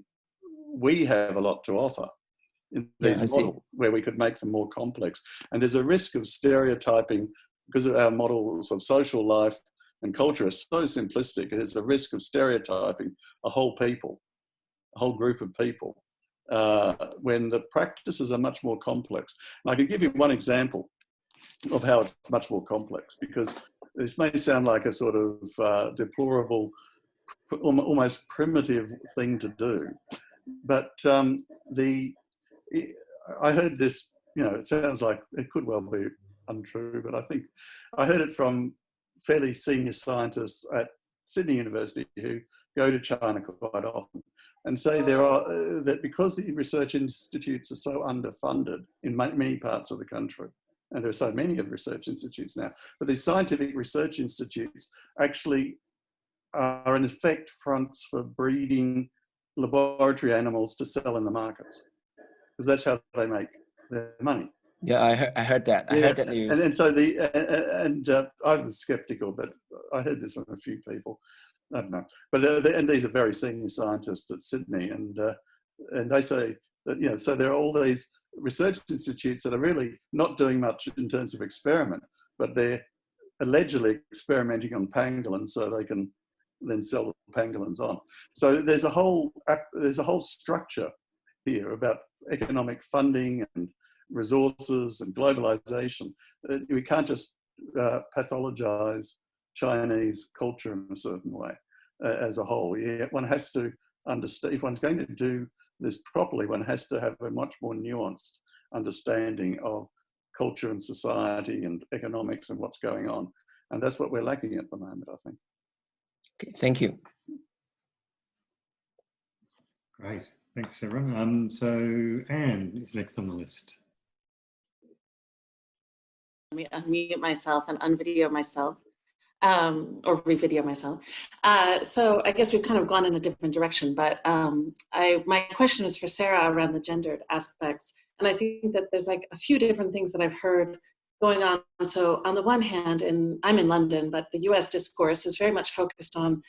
we have a lot to offer in these models, where we could make them more complex. And there's a risk of stereotyping, because our models of social life and culture are so simplistic. There's a risk of stereotyping a whole people, a whole group of people, when the practices are much more complex. And I can give you one example of how it's much more complex, because this may sound like a sort of deplorable, almost primitive thing to do. But I heard this, you know, it sounds like it could well be untrue, but I think I heard it from fairly senior scientists at Sydney University who go to China quite often and say that because the research institutes are so underfunded in many parts of the country, and there are so many of research institutes now, but these scientific research institutes actually are in effect fronts for breeding laboratory animals to sell in the markets, because that's how they make their money. Yeah, I heard that. I heard that news. And so I was skeptical, but I heard this from a few people. I don't know, but and these are very senior scientists at Sydney, and they say that, you know, so there are all these research institutes that are really not doing much in terms of experiment, but they're allegedly experimenting on pangolins so they can then sell the pangolins on. So there's a whole structure here about economic funding and resources and globalization. We can't just pathologize Chinese culture in a certain way as a whole. Yeah, one has to understand, if one's going to do this properly, one has to have a much more nuanced understanding of culture and society and economics and what's going on. And that's what we're lacking at the moment, I think. Okay, thank you. Great, thanks everyone. So Anne is next on the list. Let me unmute myself and unvideo myself, or revideo myself. So I guess we've kind of gone in a different direction, but my question is for Sara around the gendered aspects. And I think that there's like a few different things that I've heard going on. So on the one hand, I'm in London, but the US discourse is very much focused on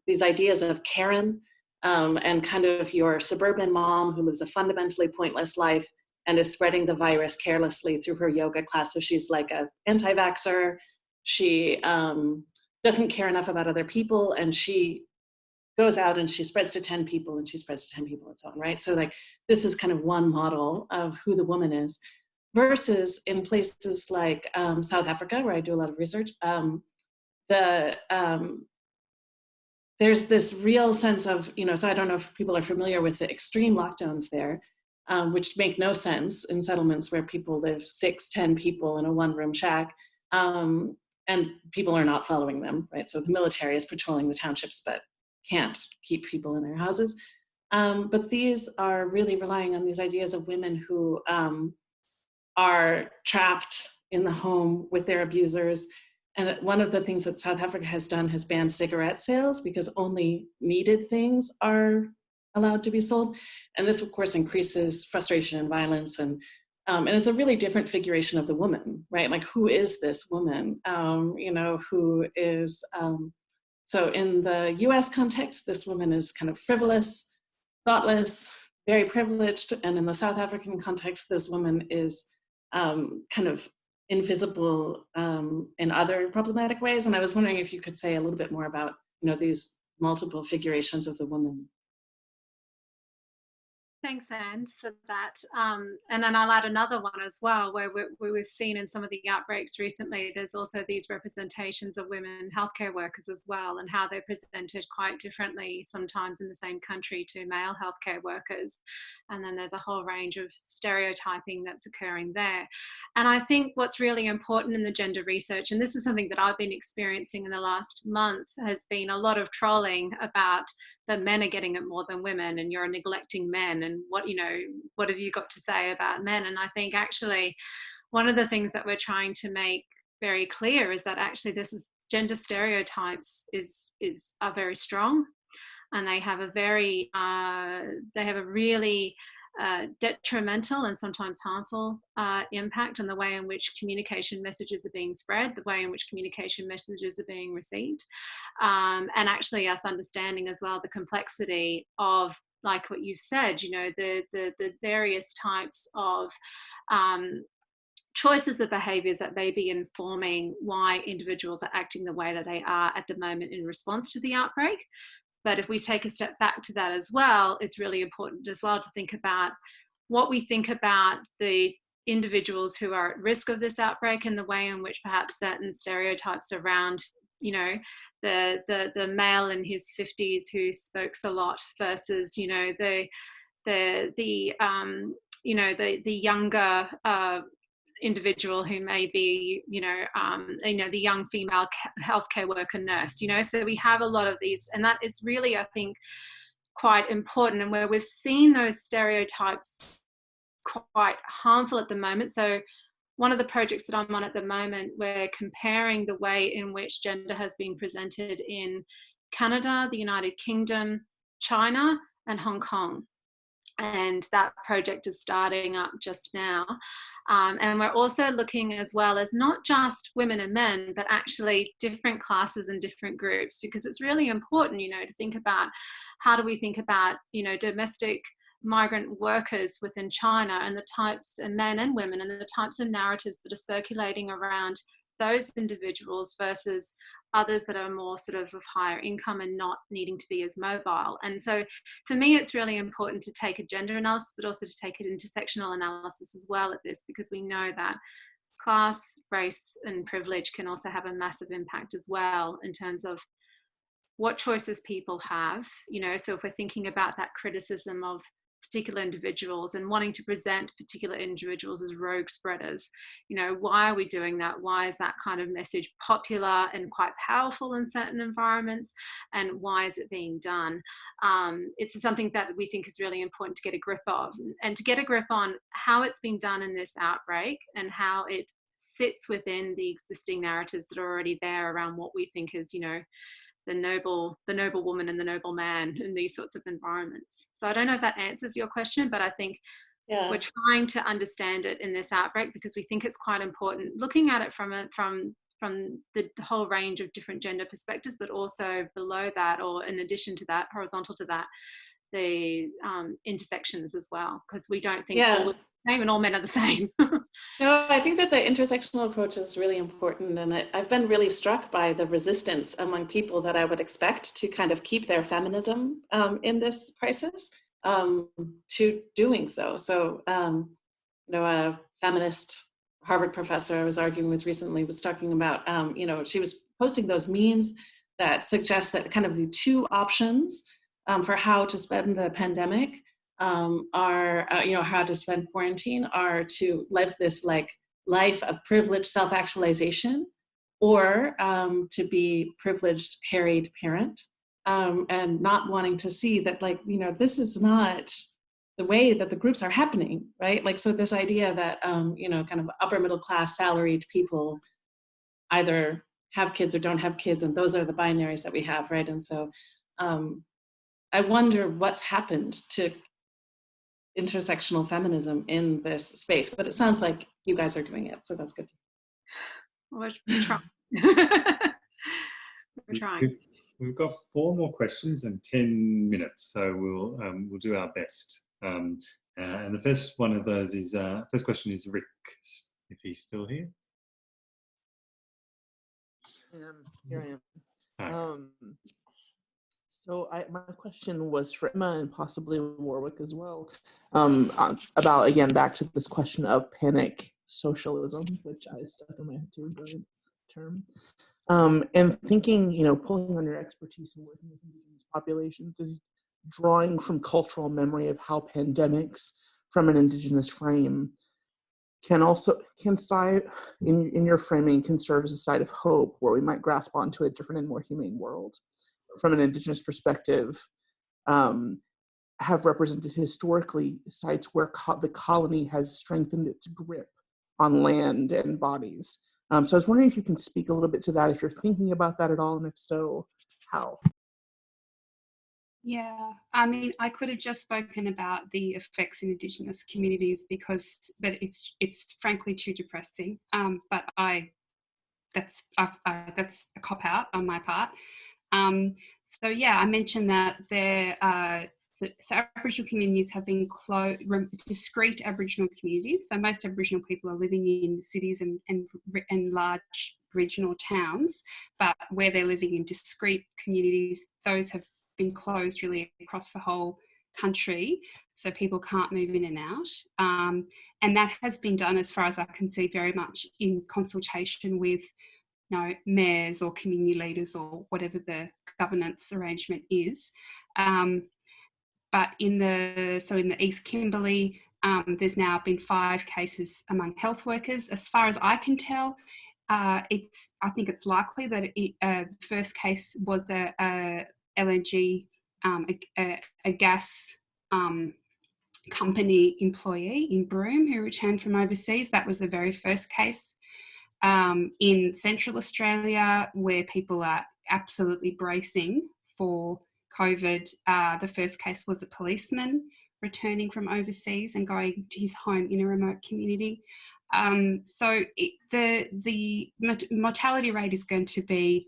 these ideas of Karen and kind of your suburban mom who lives a fundamentally pointless life and is spreading the virus carelessly through her yoga class. So she's like an anti-vaxxer. She doesn't care enough about other people, and she goes out and she spreads to 10 people and she spreads to 10 people and so on, right? So like this is kind of one model of who the woman is, versus in places like South Africa, where I do a lot of research, there's this real sense of, you know, so I don't know if people are familiar with the extreme lockdowns there, which make no sense in settlements where people live 6-10 people in a one-room shack, and people are not following them, right? So the military is patrolling the townships, but can't keep people in their houses. But these are really relying on these ideas of women who are trapped in the home with their abusers. And one of the things that South Africa has done has banned cigarette sales because only needed things are allowed to be sold. And this, of course, increases frustration and violence. And it's a really different figuration of the woman, right? Like, who is this woman? Who is, so in the US context, this woman is kind of frivolous, thoughtless, very privileged. And in the South African context, this woman is kind of invisible in other problematic ways. And I was wondering if you could say a little bit more about, these multiple figurations of the woman. Thanks, Anne, for that. And then I'll add another one as well, where we've seen in some of the outbreaks recently, there's also these representations of women healthcare workers as well, and how they're presented quite differently sometimes in the same country to male healthcare workers. And then there's a whole range of stereotyping that's occurring there. And I think what's really important in the gender research, and this is something that I've been experiencing in the last month, has been a lot of trolling about that men are getting it more than women, and you're neglecting men, and what have you got to say about men? And I think actually one of the things that we're trying to make very clear is that actually this is gender stereotypes are very strong, and they have a really detrimental and sometimes harmful impact on the way in which communication messages are being spread, the way in which communication messages are being received, and actually us understanding as well the complexity of, like what you've said, the various types of choices of behaviours that may be informing why individuals are acting the way that they are at the moment in response to the outbreak. But if we take a step back to that as well, it's really important as well to think about what we think about the individuals who are at risk of this outbreak, and the way in which perhaps certain stereotypes around, the male in his 50s who smokes a lot versus, the younger individual who may be, the young female healthcare worker nurse, so we have a lot of these, and that is really, I think, quite important, and where we've seen those stereotypes quite harmful at the moment. So one of the projects that I'm on at the moment, we're comparing the way in which gender has been presented in Canada, the United Kingdom, China, and Hong Kong. And that project is starting up just now. And we're also looking as well as not just women and men, but actually different classes and different groups, because it's really important, to think about how do we think about, domestic migrant workers within China, and the types, and men and women, and the types of narratives that are circulating around those individuals versus others that are more sort of higher income and not needing to be as mobile. And so for me, it's really important to take a gender analysis, but also to take an intersectional analysis as well at this, because we know that class, race, and privilege can also have a massive impact as well in terms of what choices people have, so if we're thinking about that criticism of particular individuals and wanting to present particular individuals as rogue spreaders, why are we doing that? Why is that kind of message popular and quite powerful in certain environments, and why is it being done? It's something that we think is really important to get a grip of, and to get a grip on how it's being done in this outbreak, and how it sits within the existing narratives that are already there around what we think is, the noble woman and the noble man in these sorts of environments. So I don't know if that answers your question, but I think we're trying to understand it in this outbreak, because we think it's quite important, looking at it from the whole range of different gender perspectives, but also below that, or in addition to that, horizontal to that, the intersections as well, because we don't think all the same and all men are the same. No, I think that the intersectional approach is really important, and I've been really struck by the resistance among people that I would expect to kind of keep their feminism in this crisis to doing so. So, a feminist Harvard professor I was arguing with recently was talking about, she was posting those memes that suggest that kind of the two options for how to spend the pandemic are, how to spend quarantine, are to live this like life of privileged self-actualization, or to be privileged harried parent, and not wanting to see that, like, this is not the way that the groups are happening, right? Like, so this idea that, you know, kind of upper middle class salaried people either have kids or don't have kids, and those are the binaries that we have, right? And so I wonder what's happened to intersectional feminism in this space, but it sounds like you guys are doing it, so that's good. We're trying. We're trying. We've got 4 more questions and 10 minutes, so we'll do our best. And the first one of those is first question is Rick, if he's still here. Here I am. So my question was for Emma and possibly Warwick as well, about, again, back to this question of panic socialism, which I stuck in my head too, brilliant term. And thinking, you know, pulling on your expertise in working with indigenous populations is drawing from cultural memory of how pandemics from an indigenous frame can in your framing can serve as a site of hope where we might grasp onto a different and more humane world. From an indigenous perspective, have represented historically sites where the colony has strengthened its grip on land and bodies. So I was wondering if you can speak a little bit to that, if you're thinking about that at all, and if so, how? Yeah, I mean, I could have just spoken about the effects in Indigenous communities but it's frankly too depressing. But that's a cop out on my part. So yeah, I mentioned that so Aboriginal communities have been discrete Aboriginal communities. So most Aboriginal people are living in cities and large regional towns, but where they're living in discrete communities, those have been closed really across the whole country. So people can't move in and out. And that has been done, as far as I can see, very much in consultation with, you know, mayors or community leaders or whatever the governance arrangement is. But in the East Kimberley, there's now been 5 cases among health workers. As far as I can tell, I think it's likely that the first case was a LNG, a gas company employee in Broome who returned from overseas. That was the very first case. In Central Australia, where people are absolutely bracing for COVID, the first case was a policeman returning from overseas and going to his home in a remote community. So the mortality rate is going to be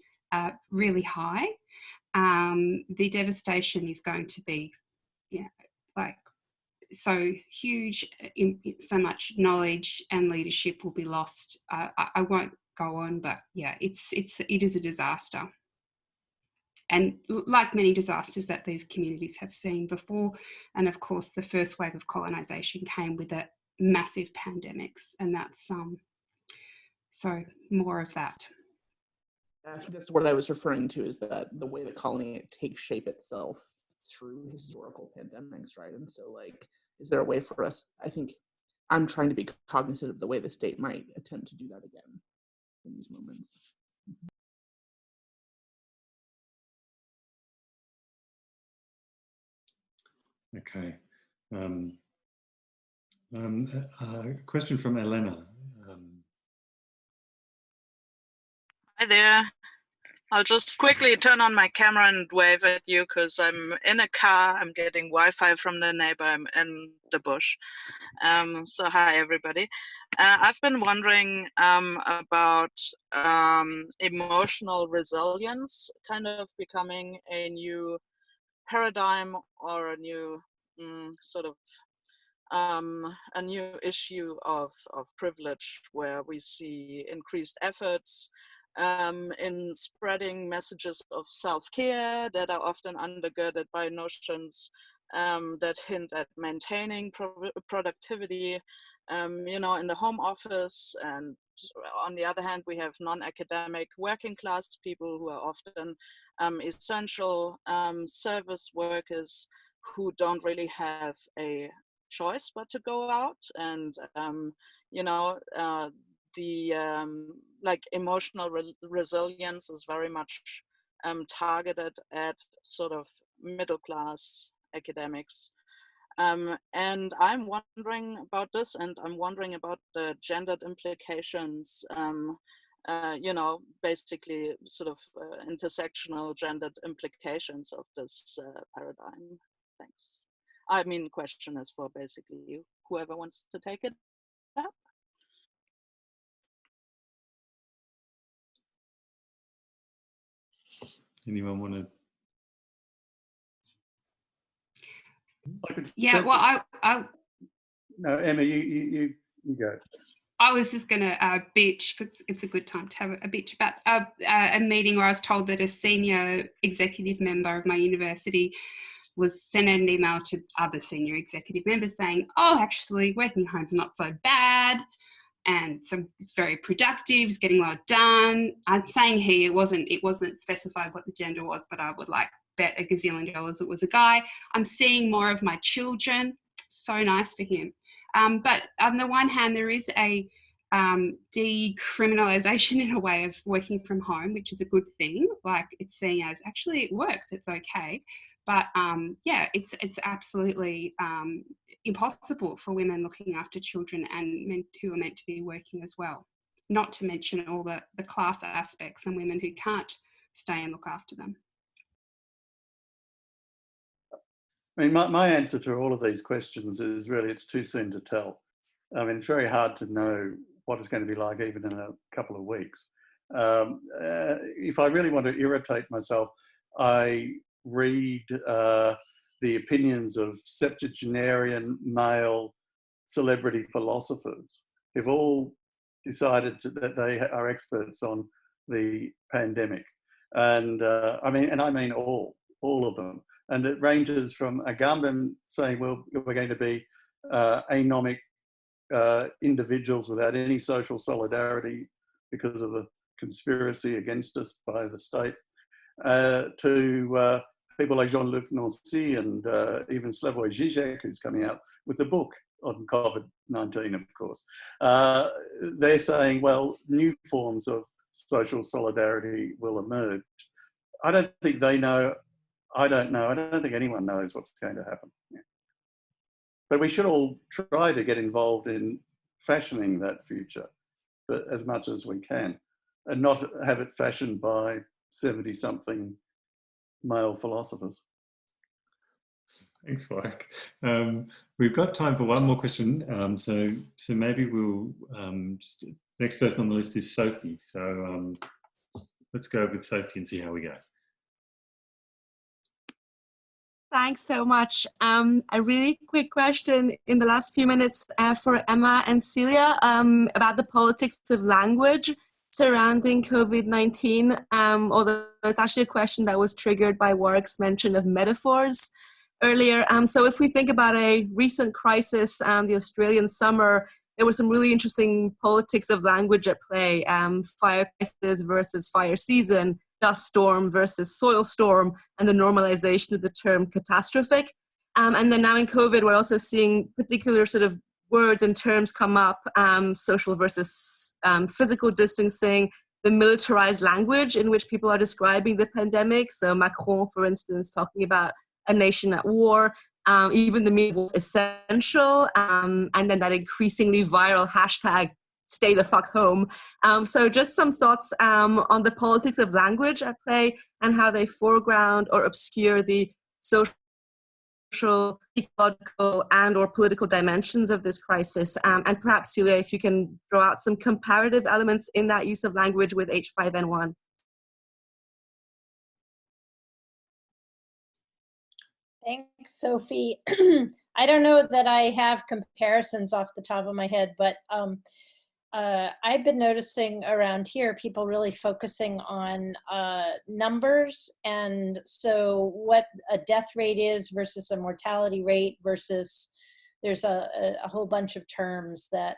really high. The devastation is going to be, so huge. So much knowledge and leadership will be lost. I won't go on, but yeah, it is a disaster. And like many disasters that these communities have seen before, and of course the first wave of colonisation came with a massive pandemics, and that's so more of that. I think that's what I was referring to, is that the way the colony takes shape itself through historical pandemics, right? And so, like, is there a way for us, I think I'm trying to be cognizant of the way the state might attempt to do that again in these moments. Okay. Question from Elena. Hi there. I'll just quickly turn on my camera and wave at you because I'm in a car. I'm getting Wi-Fi from the neighbor. I'm in the bush. So hi, everybody. I've been wondering about emotional resilience kind of becoming a new paradigm or a new sort of a new issue of privilege, where we see increased efforts in spreading messages of self-care that are often undergirded by notions that hint at maintaining productivity, you know, in the home office. And on the other hand, we have non-academic working class people who are often essential service workers who don't really have a choice but to go out. And you know, like emotional resilience is very much targeted at sort of middle class academics. And I'm wondering about this, and I'm wondering about the gendered implications, you know, basically sort of intersectional gendered implications of this paradigm. Thanks. I mean, question is for basically whoever wants to take it up. Anyone want to? Yeah, well, I no, Emma, you go. I was just going to bitch, because it's a good time to have a bitch about a meeting where I was told that a senior executive member of my university was sent an email to other senior executive members saying, oh, actually, working home's not so bad, and so it's very productive, it's getting a lot done. I'm saying he, it wasn't specified what the gender was, but I would like bet $1 gazillion it was a guy. I'm seeing more of my children. So nice for him. But on the one hand, there is a decriminalisation in a way of working from home, which is a good thing. Like, it's seen as actually it works, it's okay. But yeah, it's absolutely impossible for women looking after children and men who are meant to be working as well. Not to mention all the class aspects and women who can't stay and look after them. I mean, my answer to all of these questions is really it's too soon to tell. I mean, it's very hard to know what it's going to be like even in a couple of weeks. If I really want to irritate myself, I read the opinions of septuagenarian male celebrity philosophers who've all decided that they are experts on the pandemic. And I mean all of them. And it ranges from Agamben saying, well, we're going to be anomic individuals without any social solidarity because of the conspiracy against us by the state, to people like Jean-Luc Nancy and even Slavoj Žižek, who's coming out with the book on COVID-19, of course. They're saying, well, new forms of social solidarity will emerge. I don't think they know. I don't know. I don't think anyone knows what's going to happen. Yeah. But we should all try to get involved in fashioning that future, but as much as we can, and not have it fashioned by 70-something male philosophers. Thanks, Warwick. We've got time for one more question. So maybe we'll just next person on the list is Sophie. So let's go with Sophie and see how we go. Thanks so much. A really quick question in the last few minutes for Emma and Celia about the politics of language surrounding COVID-19, although it's actually a question that was triggered by Warwick's mention of metaphors earlier. So if we think about a recent crisis, the Australian summer, there was some really interesting politics of language at play, fire crisis versus fire season, dust storm versus soil storm, and the normalization of the term catastrophic. And then now in COVID, we're also seeing particular sort of words and terms come up, social versus physical distancing, the militarized language in which people are describing the pandemic. So Macron, for instance, talking about a nation at war, even the media was essential, and then that increasingly viral hashtag, stay the fuck home. So just some thoughts on the politics of language at play and how they foreground or obscure the social, ecological, and or political dimensions of this crisis. And perhaps, Celia, if you can draw out some comparative elements in that use of language with H5N1. Thanks, Sophie. I don't know that I have comparisons off the top of my head, but I've been noticing around here people really focusing on numbers, and so what a death rate is versus a mortality rate versus there's a whole bunch of terms that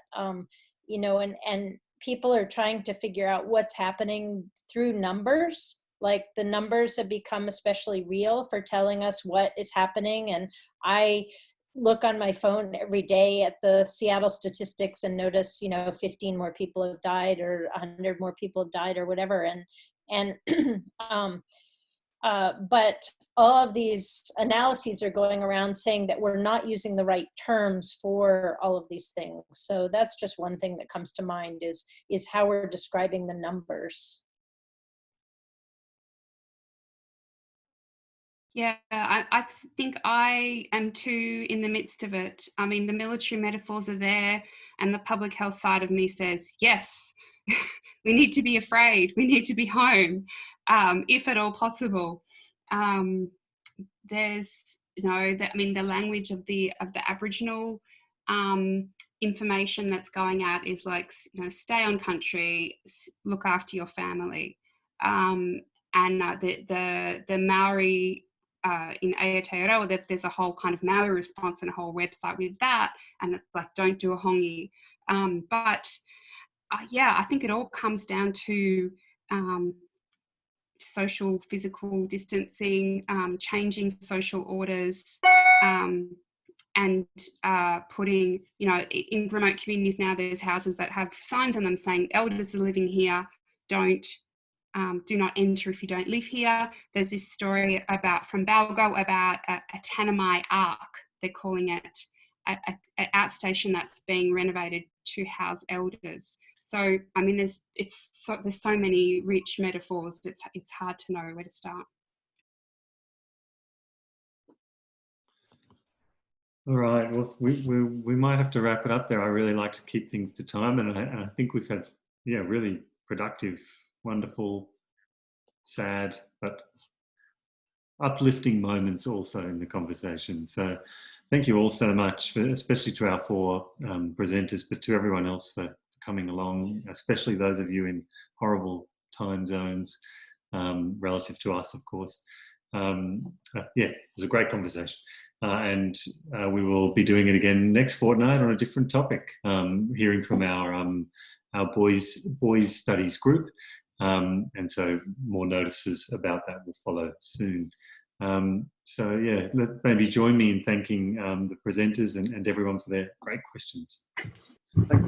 you know, and people are trying to figure out what's happening through numbers. Like the numbers have become especially real for telling us what is happening, and I look on my phone every day at the Seattle statistics and notice, you know, 15 more people have died or 100 more people have died or whatever. And but all of these analyses are going around saying that we're not using the right terms for all of these things. So that's just one thing that comes to mind is how we're describing the numbers. Yeah, I think I am too in the midst of it. I mean, the military metaphors are there, and the public health side of me says, yes, we need to be afraid. We need to be home, if at all possible. There's, the language of the Aboriginal information that's going out is like, stay on country, look after your family, and the Maori. In Aotearoa, there's a whole kind of Maori response and a whole website with that, and it's like, don't do a hongi. Yeah, I think it all comes down to social, physical distancing, changing social orders, and putting, in remote communities now, there's houses that have signs on them saying elders are living here, do not enter if you don't live here. There's this story from Balgo about a Tanamai Ark, they're calling it, an outstation that's being renovated to house elders. So, I mean, there's so many rich metaphors, it's hard to know where to start. All right, well, we might have to wrap it up there. I really like to keep things to time, and I think we've had, really productive, wonderful, sad, but uplifting moments also in the conversation. So thank you all so much, especially to our 4 presenters, but to everyone else for coming along, especially those of you in horrible time zones relative to us, of course. Yeah, it was a great conversation. And we will be doing it again next fortnight on a different topic, hearing from our boys studies group. And so more notices about that will follow soon. So yeah, maybe join me in thanking the presenters and everyone for their great questions. Thanks.